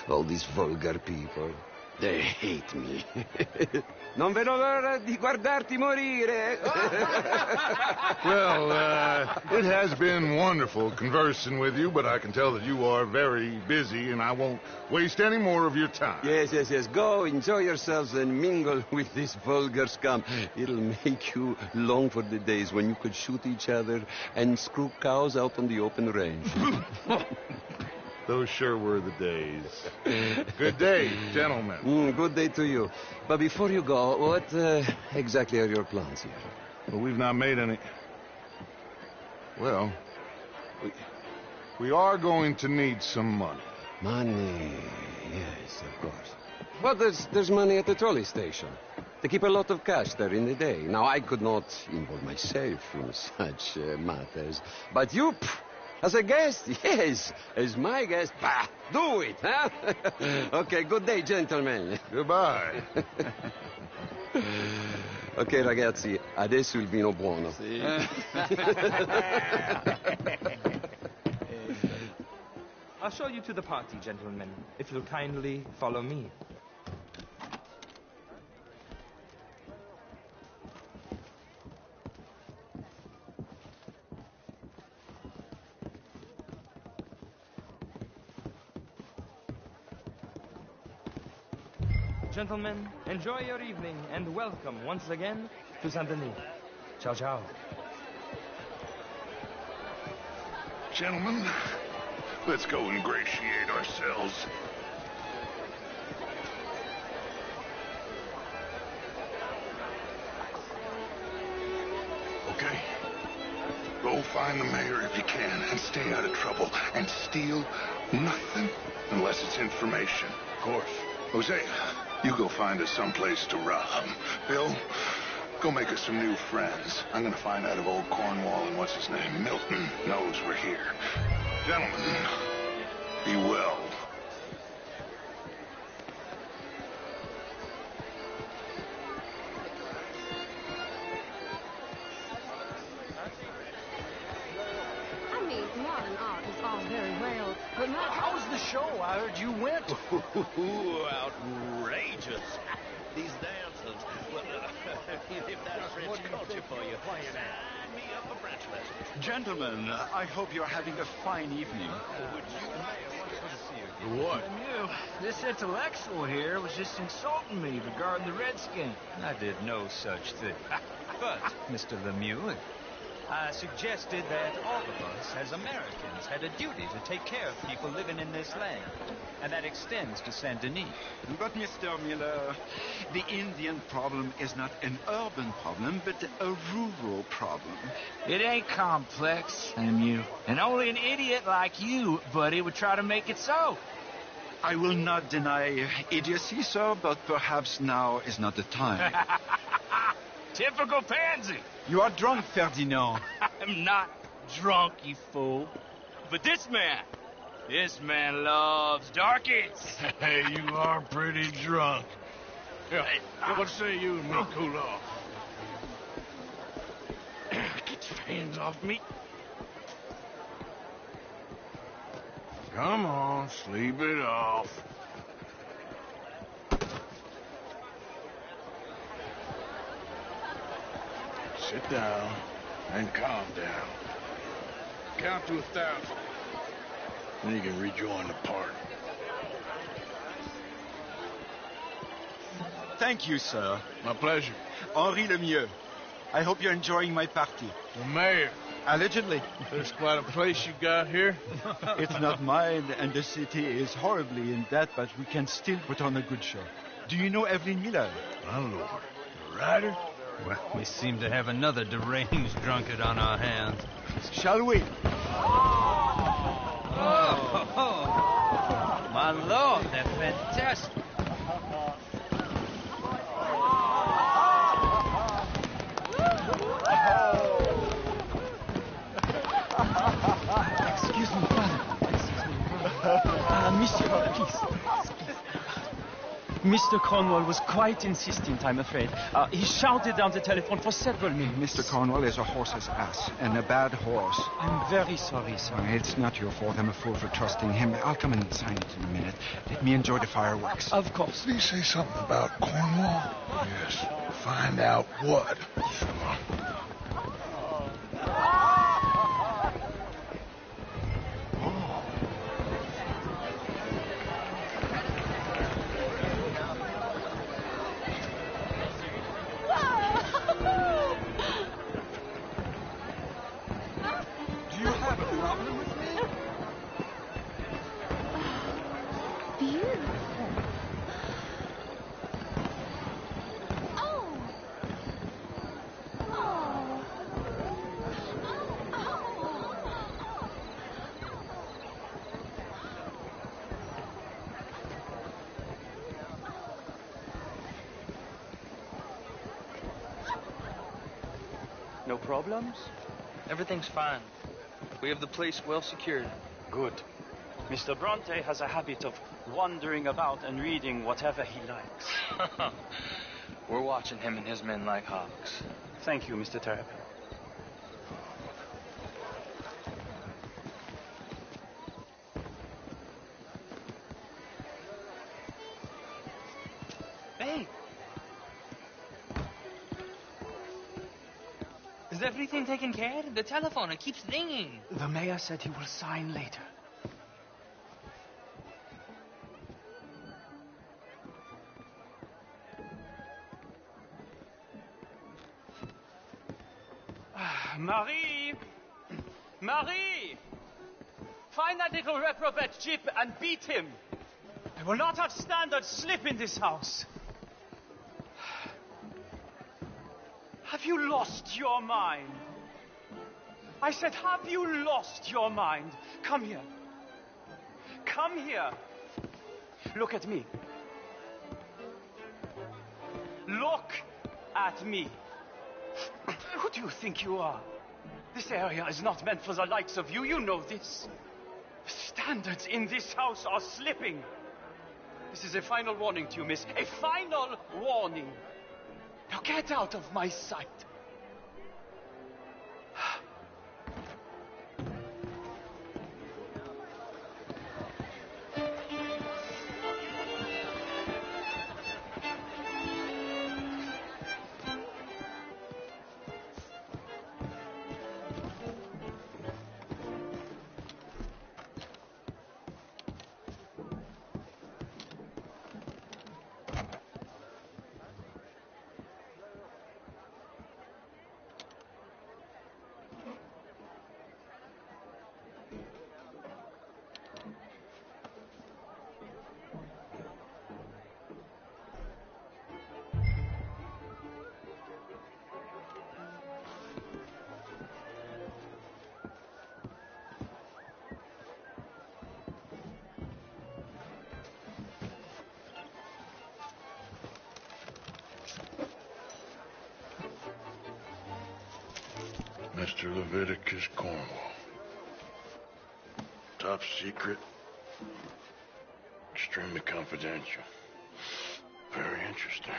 All these vulgar people, they hate me. Non vedo l'ora di guardarti morire. Well, it has been wonderful conversing with you, but I can tell that you are very busy, and I won't waste any more of your time. Yes. Go, enjoy yourselves, and mingle with this vulgar scum. It'll make you long for the days when you could shoot each other and screw cows out on the open range. Those sure were the days. Good day, gentlemen. Good day to you. But before you go, what exactly are your plans here? Well, we've not made any... Well, we are going to need some money. Money, yes, of course. But there's money at the trolley station. They keep a lot of cash there in the day. Now, I could not involve myself in such matters. But you... As a guest? Yes. As my guest? Bah, do it, huh? Okay, good day, gentlemen. Goodbye. Ok, ragazzi, adesso il vino buono. Sì. I'll show you to the party, gentlemen, if you'll kindly follow me. Gentlemen, enjoy your evening and welcome once again to Saint Denis. Ciao, ciao. Gentlemen, let's go ingratiate ourselves. Okay. Go find the mayor if you can and stay out of trouble. And steal nothing unless it's information. Of course. Hosea, you go find us someplace to rob. Bill, go make us some new friends. I'm gonna find out if old Cornwall and what's his name, Milton, knows we're here. Gentlemen, be well. I mean, modern art is all very well, but my... How was the show? I heard you went. Outrageous. These dancers. Well, if that's French culture for you, sign me up for French lessons. Gentlemen, I hope you're having a fine evening. What? This intellectual here was just insulting me regarding the Redskins. I did no such thing. But, Mr. Lemieux, I suggested that all of us, as Americans, had a duty to take care of people living in this land. And that extends to Saint Denis. But, Mr. Miller, the Indian problem is not an urban problem, but a rural problem. It ain't complex, MU. And only an idiot like you, buddy, would try to make it so. I will not deny idiocy, sir, but perhaps now is not the time. Typical pansy. You are drunk, Ferdinand. I'm not drunk, you fool. But this man loves darkies. Hey, you are pretty drunk. Yeah, what say you and me cool off? Get your hands off me. Come on, sleep it off. Sit down and calm down. Count to 1,000. Then you can rejoin the party. Thank you, sir. My pleasure. Henri Lemieux. I hope you're enjoying my party. The mayor. Allegedly. There's quite a place you got here. It's not mine, and the city is horribly in debt, but we can still put on a good show. Do you know Evelyn Miller? My lord. The writer? Well, we seem to have another deranged drunkard on our hands. Shall we? Oh, my lord, they're fantastic. Excuse me, father. Excuse me. Monsieur, please. Mr. Cornwall was quite insistent, I'm afraid. He shouted down the telephone for several minutes. Mr. Cornwall is a horse's ass, and a bad horse. I'm very sorry, sir. It's not your fault. I'm a fool for trusting him. I'll come and sign it in a minute. Let me enjoy the fireworks. Of course. Did he say something about Cornwall? Yes. Find out what. No problems? Everything's fine. We have the place well secured. Good. Mr. Bronte has a habit of wandering about and reading whatever he likes. We're watching him and his men like hawks. Thank you, Mr. Terrapin. Hey! Is everything taken care of? The telephone, it keeps ringing. The mayor said he will sign later. Marie! Marie! Find that little reprobate Chip and beat him. I will not have standards slip in this house. Have you lost your mind? I said, have you lost your mind? Come here. Come here. Look at me. Look at me. Who do you think you are? This area is not meant for the likes of you. You know this. Standards in this house are slipping. This is a final warning to you, miss. A final warning. Now get out of my sight. Walter Leviticus Cornwall. Top secret. Extremely confidential. Very interesting.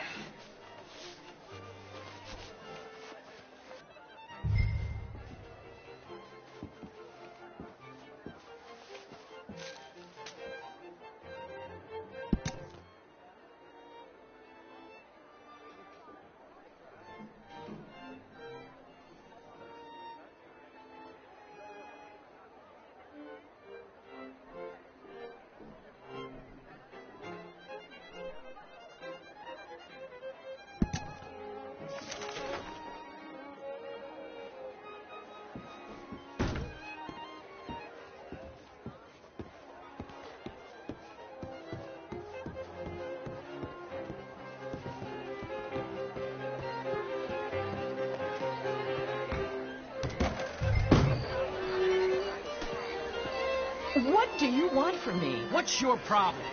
What do you want from me? What's your problem?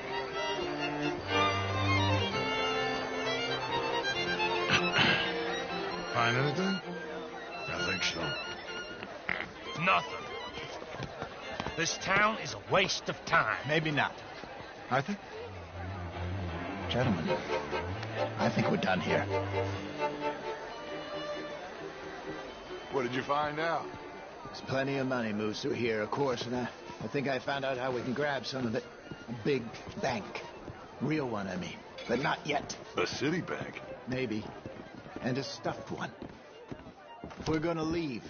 Find anything? I think so. Nothing. This town is a waste of time. Maybe not. Arthur? Gentlemen, I think we're done here. What did you find out? There's plenty of money moves through here, of course, and I think I found out how we can grab some of it. A big bank. Real one, I mean. But not yet. A city bank? Maybe. And a stuffed one. If we're gonna leave,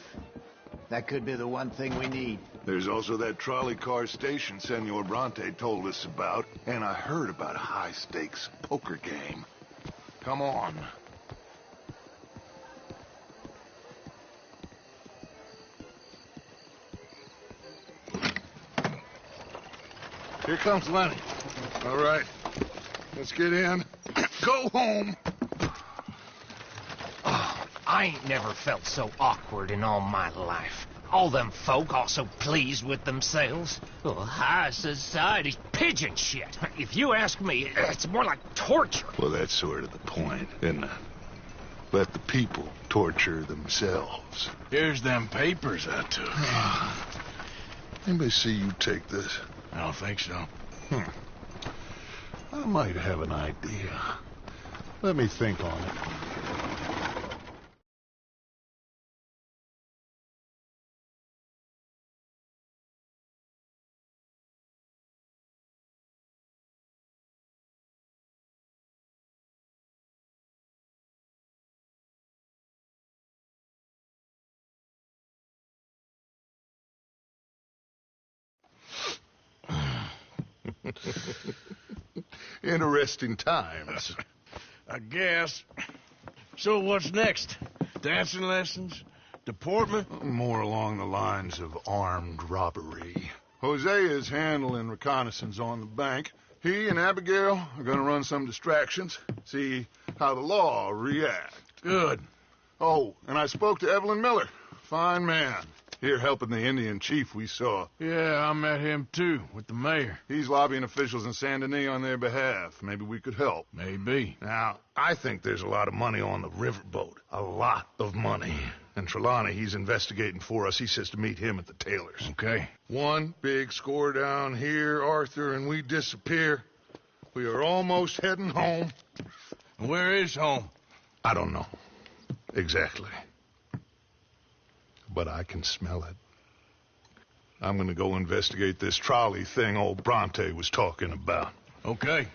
that could be the one thing we need. There's also that trolley car station Senor Bronte told us about, and I heard about a high-stakes poker game. Come on. Here comes Lenny. All right, let's get in. Go home. Oh, I ain't never felt so awkward in all my life. All them folk all so pleased with themselves. Oh, high society pigeon shit. If you ask me, it's more like torture. Well, that's sort of the point, isn't it? Let the people torture themselves. Here's them papers I took. Anybody see you take this? I don't think so. I might have an idea. Let me think on it. Interesting times. I guess. So what's next? Dancing lessons? Deportment? More along the lines of armed robbery. Jose is handling reconnaissance on the bank. He and Abigail are going to run some distractions, see how the law reacts. Good. Oh, and I spoke to Evelyn Miller. Fine man. Here helping the Indian chief we saw. Yeah, I met him too, with the mayor. He's lobbying officials in Saint Denis on their behalf. Maybe we could help. Maybe. Now, I think there's a lot of money on the riverboat. A lot of money. And Trelawney, he's investigating for us. He says to meet him at the Taylor's. Okay. One big score down here, Arthur, and we disappear. We are almost heading home. Where is home? I don't know. Exactly. But I can smell it. I'm gonna go investigate this trolley thing old Bronte was talking about. Okay.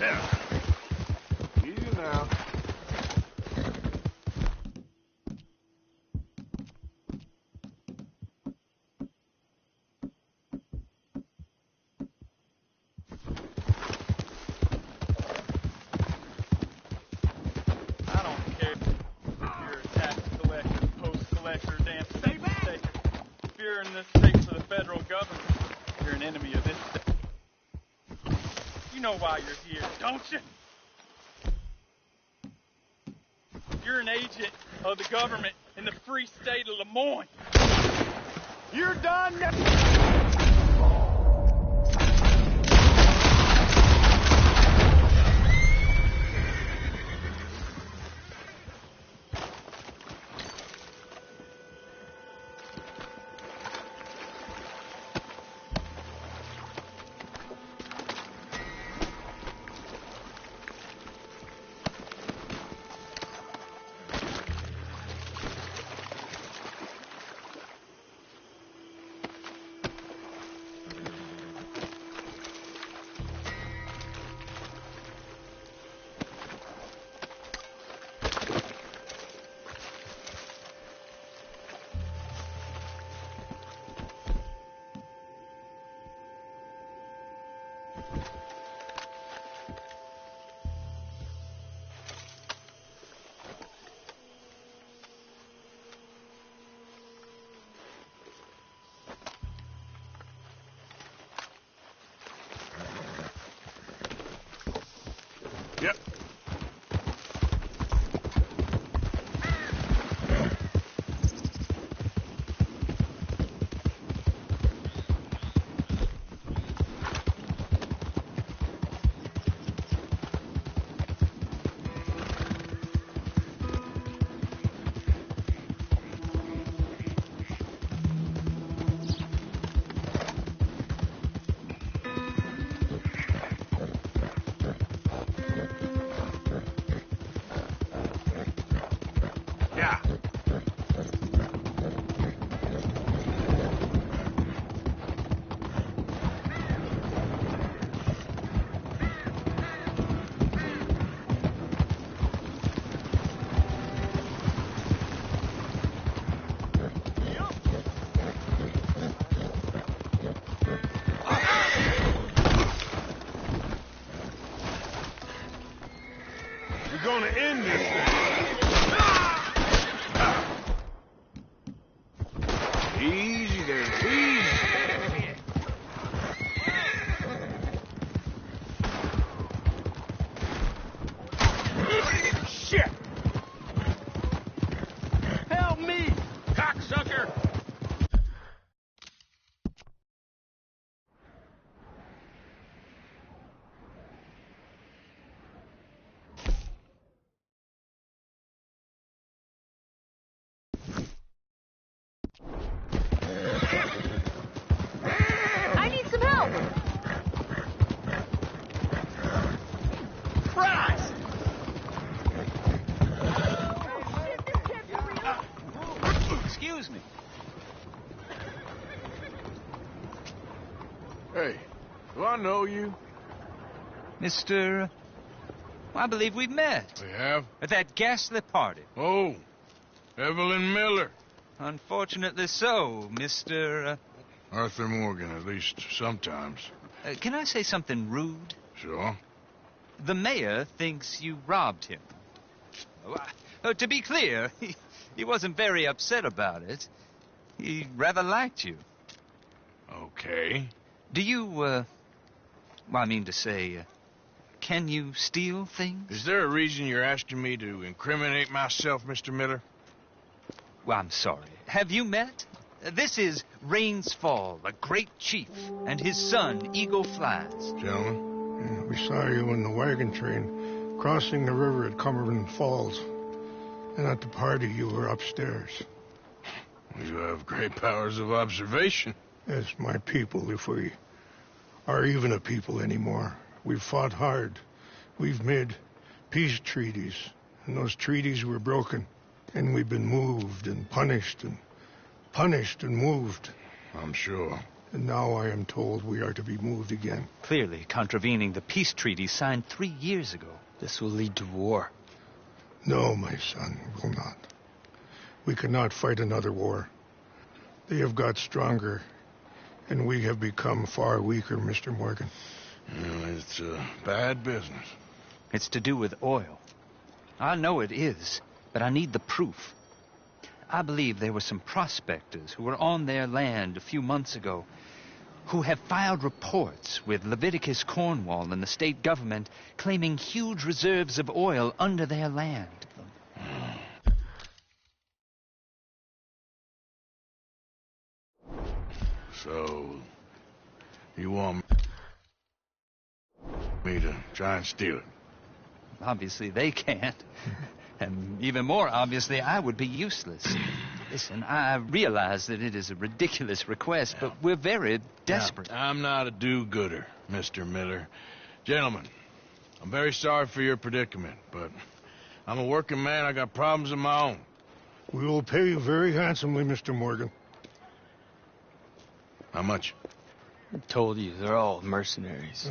Yeah. Easy now. I don't care if you're a tax collector, post collector, damn state taker. If you're in this state for the federal government, you're an enemy of this state. You know why you're here, don't you? You're an agent of the government in the free state of Lemoyne. You're done now. Yep. Yeah. We're gonna end this thing. Easy there, easy. Shit! Help me, cocksucker! I need some help. Christ! Excuse me. Hey, do I know you? Mr. I believe we've met. We have? At that ghastly party. Oh, Evelyn Miller. Unfortunately so, Mr. Arthur Morgan, at least sometimes. Can I say something rude? Sure. The mayor thinks you robbed him. To be clear, he wasn't very upset about it. He rather liked you. Okay. Do you, I mean to say, can you steal things? Is there a reason you're asking me to incriminate myself, Mr. Miller? Well, I'm sorry. Have you met? This is Rains Fall, a great chief, and his son, Eagle Flies. Gentlemen? Yeah, we saw you in the wagon train crossing the river at Cumberland Falls. And at the party, you were upstairs. You have great powers of observation. Yes, my people, if we are even a people anymore. We've fought hard. We've made peace treaties, and those treaties were broken. And we've been moved and punished and moved. I'm sure. And now I am told we are to be moved again. Clearly contravening the peace treaty signed 3 years ago. This will lead to war. No, my son, it will not. We cannot fight another war. They have got stronger, and we have become far weaker, Mr. Morgan. It's bad business. It's to do with oil. I know it is, but I need the proof. I believe there were some prospectors who were on their land a few months ago who have filed reports with Leviticus Cornwall and the state government claiming huge reserves of oil under their land. So, you want me to try and steal it? Obviously they can't. And even more obviously, I would be useless. Listen, I realize that it is a ridiculous request, but we're very desperate. Now, I'm not a do-gooder, Mr. Miller. Gentlemen, I'm very sorry for your predicament, but I'm a working man. I got problems of my own. We will pay you very handsomely, Mr. Morgan. How much? I told you, they're all mercenaries.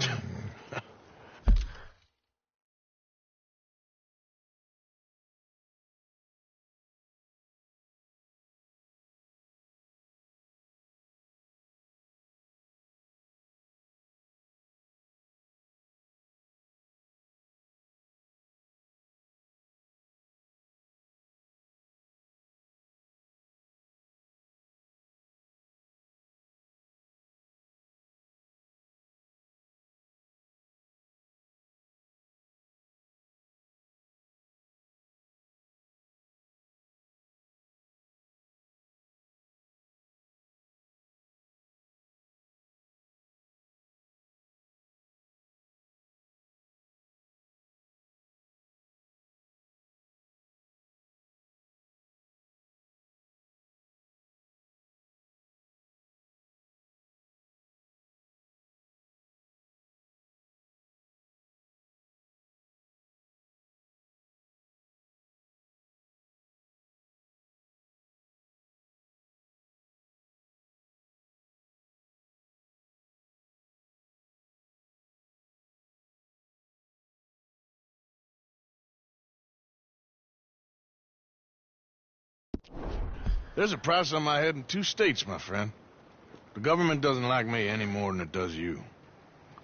There's a price on my head in 2 states, my friend. The government doesn't like me any more than it does you.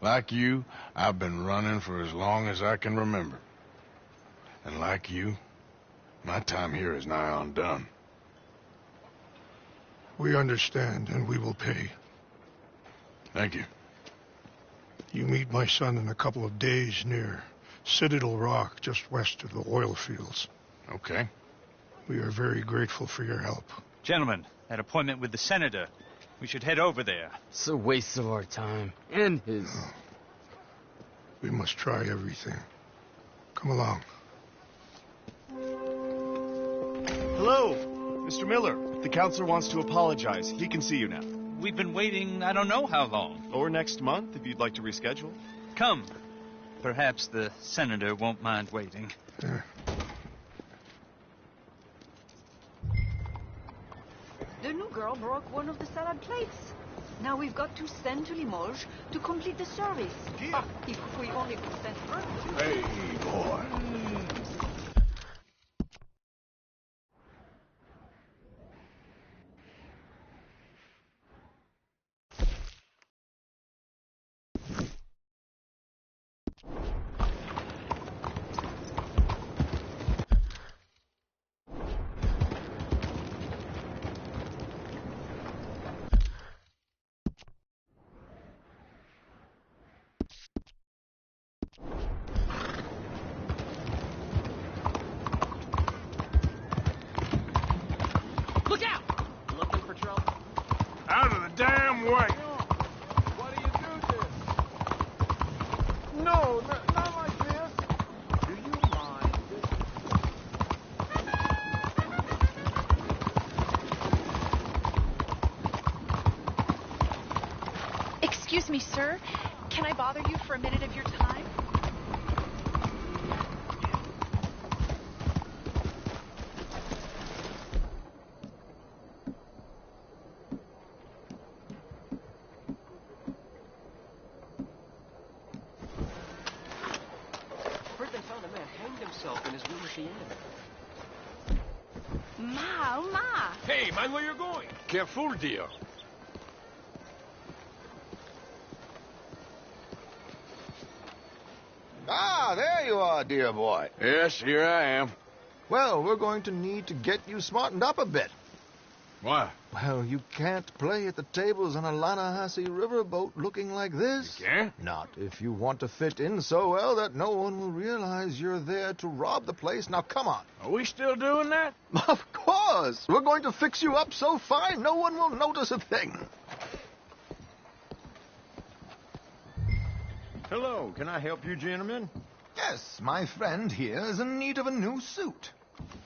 Like you, I've been running for as long as I can remember. And like you, my time here is nigh undone. We understand, and we will pay. Thank you. You meet my son in a couple of days near Citadel Rock, just west of the oil fields. Okay. We are very grateful for your help. Gentlemen, that appointment with the senator. We should head over there. It's a waste of our time. And his. Oh. We must try everything. Come along. Hello, Mr. Miller. The counselor wants to apologize. He can see you now. We've been waiting I don't know how long. Or next month, if you'd like to reschedule. Come. Perhaps the senator won't mind waiting. The new girl broke one of the salad plates. Now we've got to send to Limoges to complete the service. If we only could send her. Hey, boy. Look out! Looking for trouble? Out of the damn way! What do you do this? No, not like this. Do you mind? Excuse me, sir. Can I bother you for a minute of your time? himself in his room at the end. Ma, oh ma! Hey, mind where you're going. Careful, dear. Ah, there you are, dear boy. Yes, here I am. Well, we're going to need to get you smartened up a bit. Why? Well, you can't play at the tables on a Lannahechee riverboat looking like this. You can't? Not if you want to fit in so well that no one will realize you're there to rob the place. Now, come on. Are we still doing that? Of course. We're going to fix you up so fine no one will notice a thing. Hello, can I help you, gentlemen? Yes, my friend here is in need of a new suit.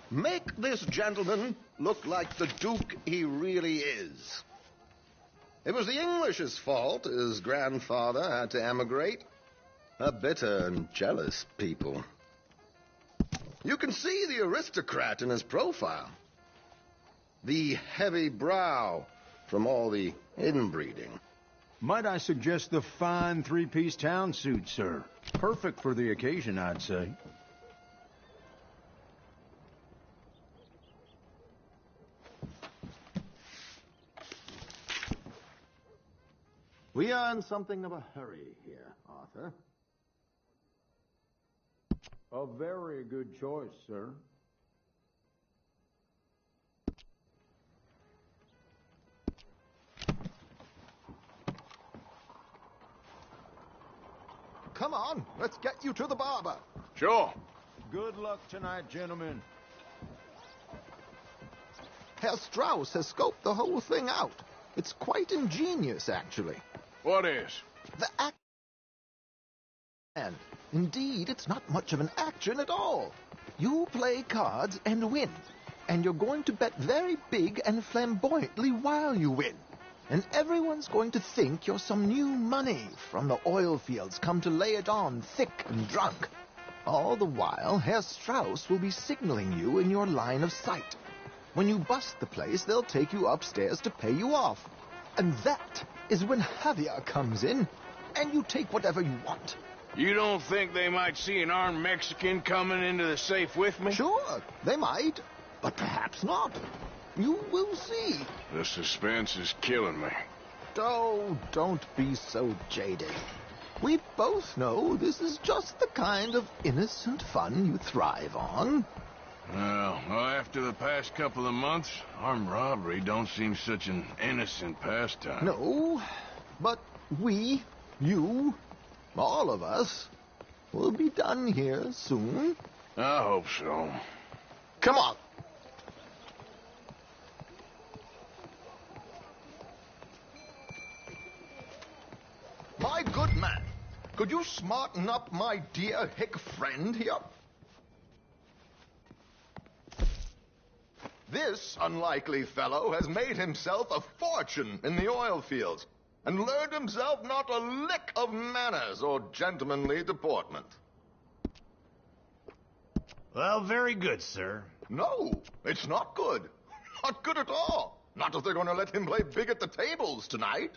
Make this gentleman look like the Duke he really is. It was the English's fault his grandfather had to emigrate. A bitter and jealous people. You can see the aristocrat in his profile. The heavy brow from all the inbreeding. Might I suggest the fine three-piece town suit, sir? Perfect for the occasion, I'd say. We are in something of a hurry here, Arthur. A very good choice, sir. Come on, let's get you to the barber. Sure. Good luck tonight, gentlemen. Herr Strauss has scoped the whole thing out. It's quite ingenious, actually. What is? The act. And indeed, it's not much of an action at all. You play cards and win. And you're going to bet very big and flamboyantly while you win. And everyone's going to think you're some new money from the oil fields come to lay it on thick and drunk. All the while, Herr Strauss will be signaling you in your line of sight. When you bust the place, they'll take you upstairs to pay you off. And that is when Javier comes in, and you take whatever you want. You don't think they might see an armed Mexican coming into the safe with me? Sure, they might, but perhaps not. You will see. The suspense is killing me. Oh, don't be so jaded. We both know this is just the kind of innocent fun you thrive on. Well, after the past couple of months, armed robbery don't seem such an innocent pastime. No, but we, you, all of us, will be done here soon. I hope so. Come on. My good man, could you smarten up my dear hick friend here? This unlikely fellow has made himself a fortune in the oil fields and learned himself not a lick of manners or gentlemanly deportment. Well, very good, sir. No, it's not good. Not good at all. Not if they're going to let him play big at the tables tonight.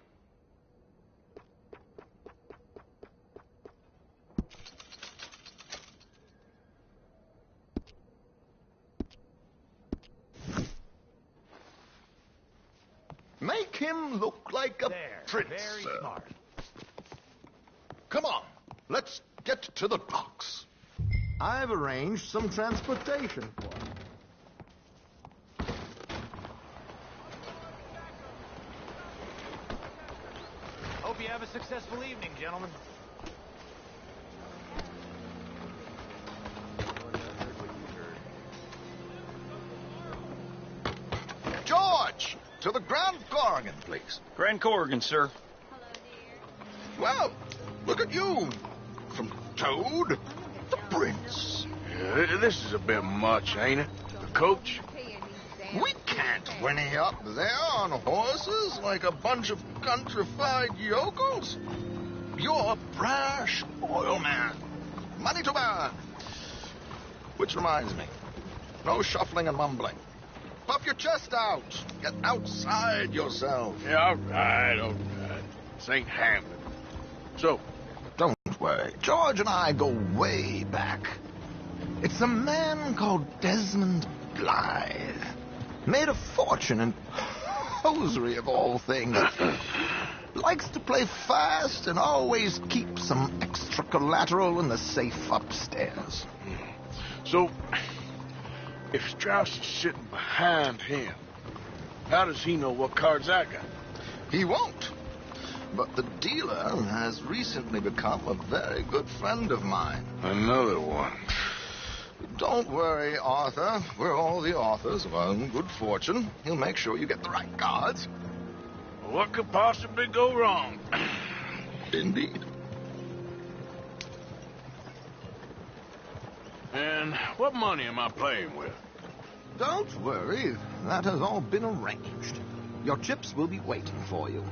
Make him look like a prince, very sir. smart. Come on, let's get to the docks. I've arranged some transportation for him. Hope you have a successful evening, gentlemen. George, to the Grand Corrigan, please. Grand Corrigan, sir. Well, look at you. From Toad to Prince. Yeah, this is a bit much, ain't it? The coach? We can't whinny up there on horses like a bunch of countrified yokels. You're a brash oil man. Money to burn. Which reminds me, no shuffling and mumbling. Puff your chest out. Get outside yourself. Yeah, all right. This ain't Hamlet. So, don't worry. George and I go way back. It's a man called Desmond Blythe. Made a fortune in hosiery of all things. Likes to play fast and always keep some extra collateral in the safe upstairs. So, if Strauss is sitting behind him, how does he know what cards I got? He won't. But the dealer has recently become a very good friend of mine. Another one. Don't worry, Arthur. We're all the authors of our own good fortune. He'll make sure you get the right cards. What could possibly go wrong? Indeed. And what money am I playing with? Don't worry. That has all been arranged. Your chips will be waiting for you.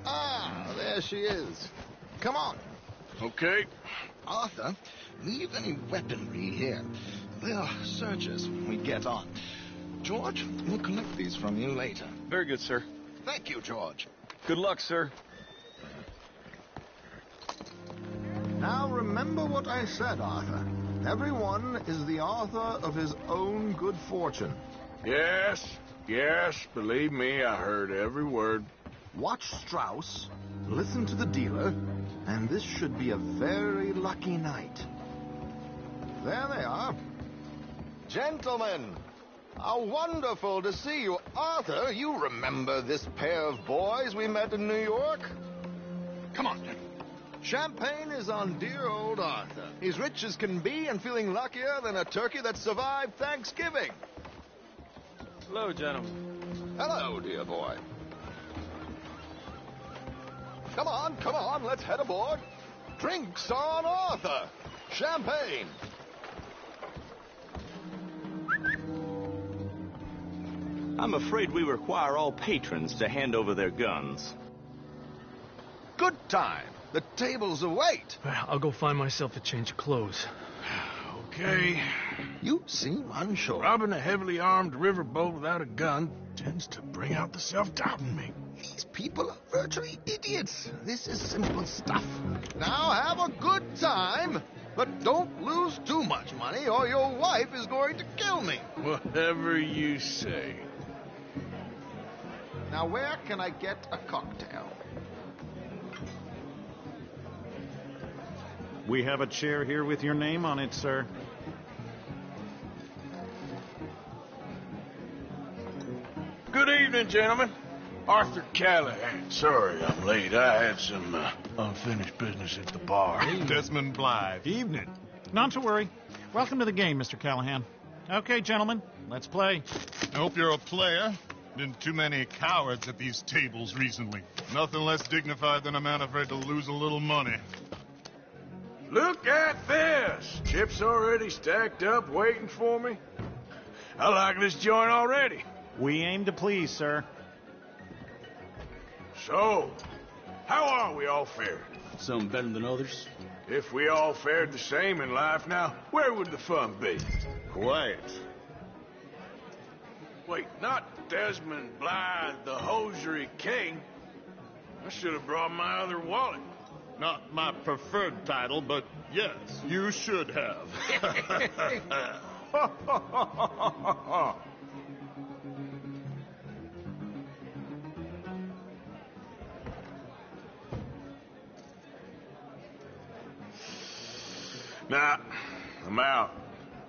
Ah, there she is. Come on. Okay. Arthur, leave any weaponry here. They'll search us when we get on. George, we'll collect these from you later. Very good, sir. Thank you, George. Good luck, sir. Now remember what I said, Arthur. Everyone is the author of his own good fortune. Yes, believe me, I heard every word. Watch Strauss, listen to the dealer, and this should be a very lucky night. There they are. Gentlemen, how wonderful to see you. Arthur, you remember this pair of boys we met in New York? Come on. Champagne is on dear old Arthur. He's rich as can be and feeling luckier than a turkey that survived Thanksgiving. Hello, gentlemen. Hello, dear boy. Come on, let's head aboard. Drinks on Arthur. Champagne. I'm afraid we require all patrons to hand over their guns. Good time. The tables await. I'll go find myself a change of clothes. Okay. You seem unsure. Robbing a heavily armed riverboat without a gun tends to bring out the self-doubt in me. These people are virtually idiots. This is simple stuff. Now have a good time, but don't lose too much money or your wife is going to kill me. Whatever you say. Now where can I get a cocktail? We have a chair here with your name on it, sir. Good evening, gentlemen. Arthur Callahan. Sorry I'm late. I had some unfinished business at the bar. Desmond Blythe. Evening. Not to worry. Welcome to the game, Mr. Callahan. Okay, gentlemen, let's play. I hope you're a player. Been too many cowards at these tables recently. Nothing less dignified than a man afraid to lose a little money. Look at this. Chips already stacked up waiting for me. I like this joint already. We aim to please, sir. So, how are we all fared? Some better than others. If we all fared the same in life now, where would the fun be? Quiet. Wait, not Desmond Blythe, the hosiery king. I should have brought my other wallet. Not my preferred title, but yes, you should have. Nah, I'm out.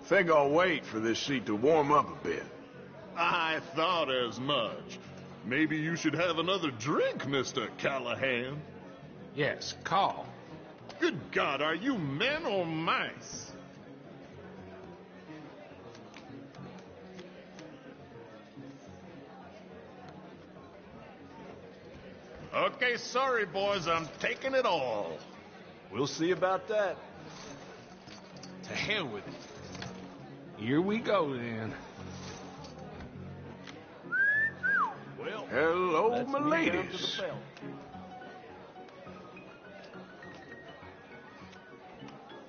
Think I'll wait for this seat to warm up a bit. I thought as much. Maybe you should have another drink, Mr. Callahan. Yes, call. Good God, are you men or mice? Okay, sorry, boys, I'm taking it all. We'll see about that. To hell with it. Here we go, then. Well, hello, my ladies.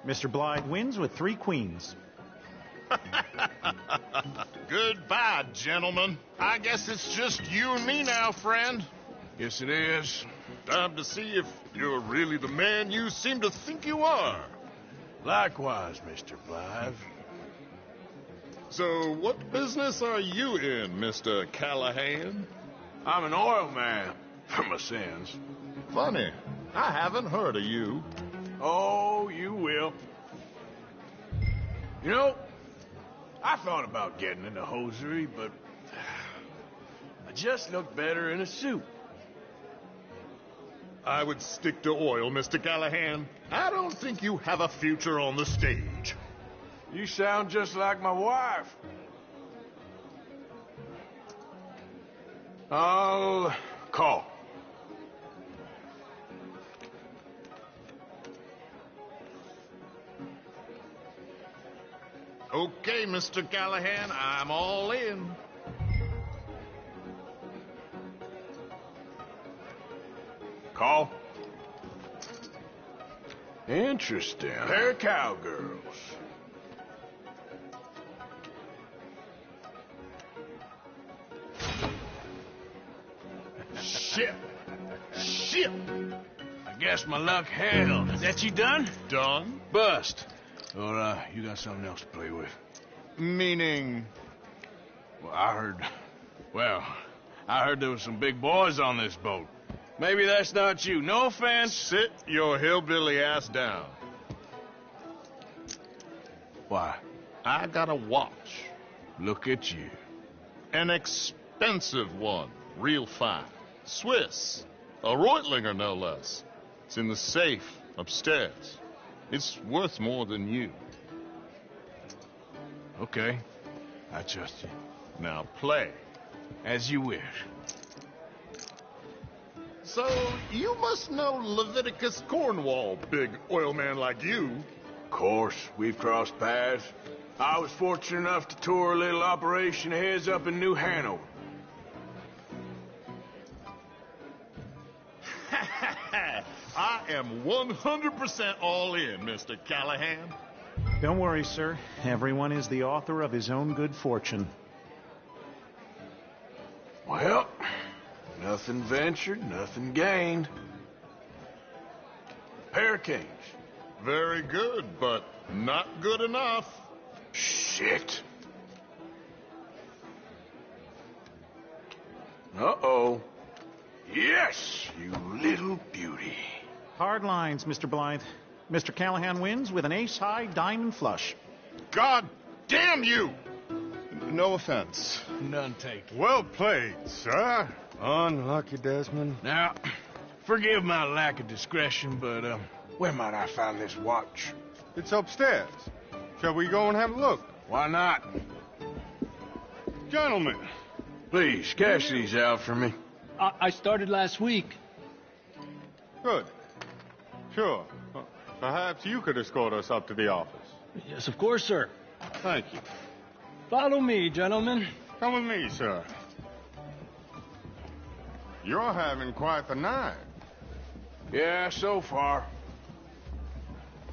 Mr. Blythe wins with 3 queens. Goodbye, gentlemen. I guess it's just you and me now, friend. Yes, it is. Time to see if you're really the man you seem to think you are. Likewise, Mr. Blythe. So, what business are you in, Mr. Callahan? I'm an oil man, for my sins. Funny, I haven't heard of you. Oh, you will. You know, I thought about getting into hosiery, but I just look better in a suit. I would stick to oil, Mr. Callahan. I don't think you have a future on the stage. You sound just like my wife. I'll call. Okay, Mr. Callahan, I'm all in. Call. Interesting. They're cowgirls. Shit. Shit. I guess my luck held. Is that you done? Done? Bust. Or, you got something else to play with? Meaning? Well, I heard there was some big boys on this boat. Maybe that's not you. No offense. Sit your hillbilly ass down. Why? I got a watch. Look at you. An expensive one. Real fine. Swiss. A Reutlinger, no less. It's in the safe upstairs. It's worth more than you. Okay. I trust you. Now play. As you wish. So, you must know Leviticus Cornwall, big oil man like you. Of course, we've crossed paths. I was fortunate enough to tour a little operation of his up in New Hanover. I am 100% all in, Mr. Callahan. Don't worry, sir. Everyone is the author of his own good fortune. Well, nothing ventured, nothing gained. Pair of kings. Very good, but not good enough. Shit. Uh-oh. Yes, you little beauty. Hard lines, Mr. Blythe. Mr. Callahan wins with an ace-high diamond flush. God damn you! No offense. None taken. Well played, sir. Unlucky, Desmond. Now, forgive my lack of discretion, but, where might I find this watch? It's upstairs. Shall we go and have a look? Why not? Gentlemen. Please, cash these out for me. I started last week. Good. Sure. Perhaps you could escort us up to the office. Yes, of course, sir. Thank you. Follow me, gentlemen. Come with me, sir. You're having quite the night. Yeah, so far.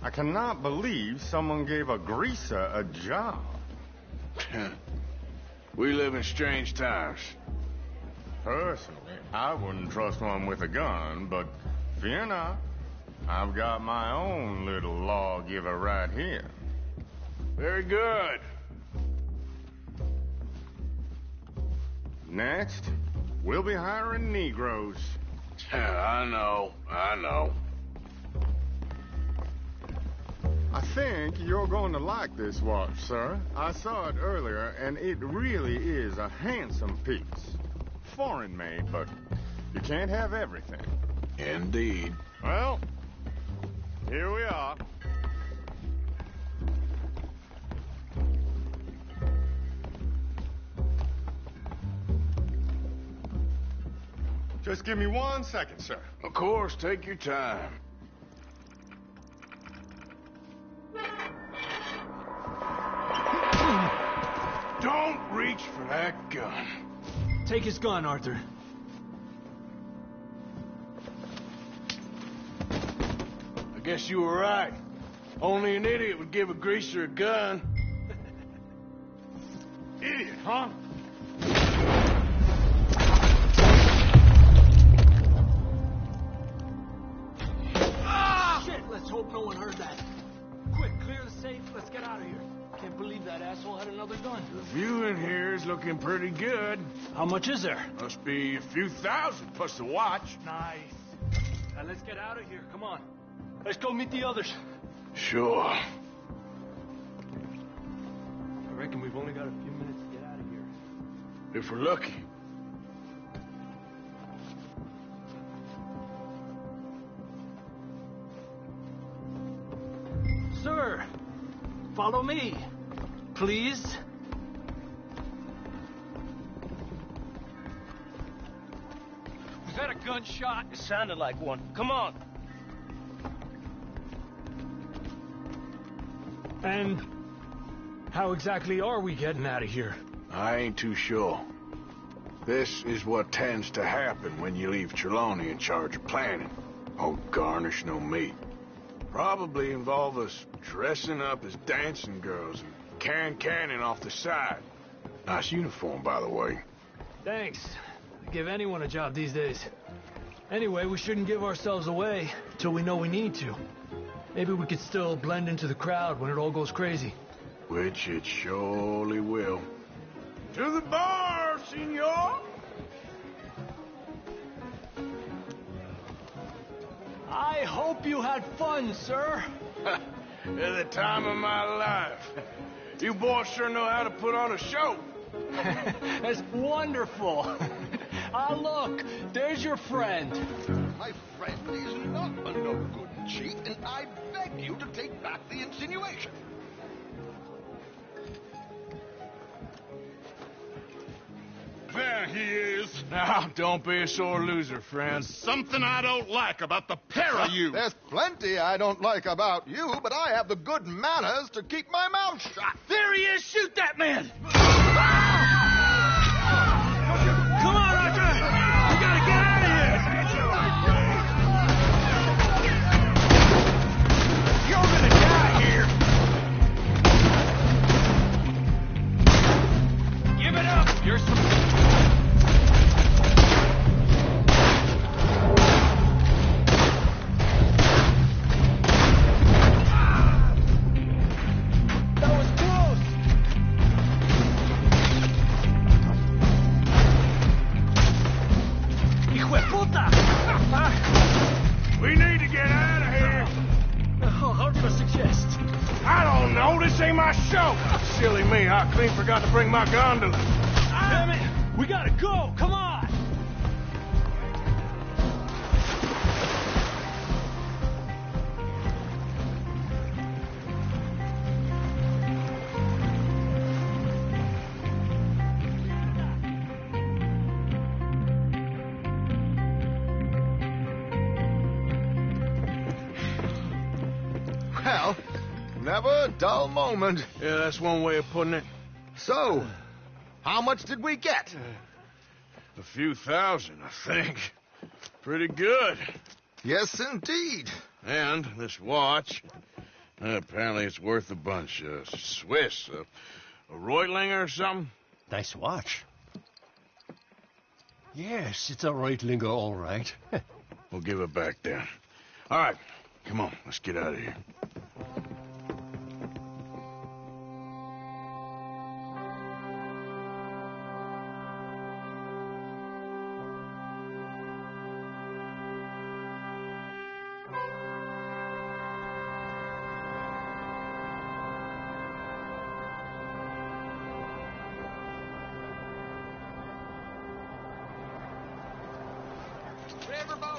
I cannot believe someone gave a greaser a job. We live in strange times. Personally, I wouldn't trust one with a gun, but fear not. I've got my own little lawgiver right here. Very good. Next, we'll be hiring Negroes. I know. I think you're going to like this watch, sir. I saw it earlier, and it really is a handsome piece. Foreign made, but you can't have everything. Indeed. Well, here we are. Just give me 1 second, sir. Of course, take your time. Don't reach for that gun. Take his gun, Arthur. I guess you were right. Only an idiot would give a greaser a gun. Idiot, huh? Shit, let's hope no one heard that. Quick, let's get out of here. Can't believe that asshole had another gun. The view in here is looking pretty good. How much is there? Must be a few thousand, plus the watch. Nice. Now let's get out of here. Come on. Let's go meet the others. Sure. I reckon we've only got a few minutes to get out of here. If we're lucky. Sir, follow me, please. Was that a gunshot? It sounded like one. Come on. And how exactly are we getting out of here? I ain't too sure. This is what tends to happen when you leave Trelawney in charge of planning. Oh, garnish no meat. Probably involve us dressing up as dancing girls and carrying cannon off the side. Nice uniform, by the way. Thanks. Give anyone a job these days. Anyway, we shouldn't give ourselves away till we know we need to. Maybe we could still blend into the crowd when it all goes crazy. Which it surely will. To the bar, senor! I hope you had fun, sir. At the time of my life. You boys sure know how to put on a show. That's wonderful. Ah, look, there's your friend. My friend is not a no-good cheat, and I beg you to take back the insinuation. There he is. Now, don't be a sore loser, friend. Something I don't like about the pair of you. There's plenty I don't like about you, but I have the good manners to keep my mouth shut. There he is! Shoot that man! Come on, Arthur! We gotta get out of here! You're gonna die here! Give it up! You're some... We need to get out of here. How do you suggest? I don't know. This ain't my show. Silly me. I clean forgot to bring my gondola. Damn it! We gotta go! Come on! Well, never a dull moment. Yeah, that's one way of putting it. So, how much did we get? A few thousand, I think. Pretty good. Yes, indeed. And this watch, apparently it's worth a bunch. Swiss, a Reutlinger or something? Nice watch. Yes, it's a Reutlinger, all right. We'll give it back then. All right, come on, let's get out of here. Riverboat!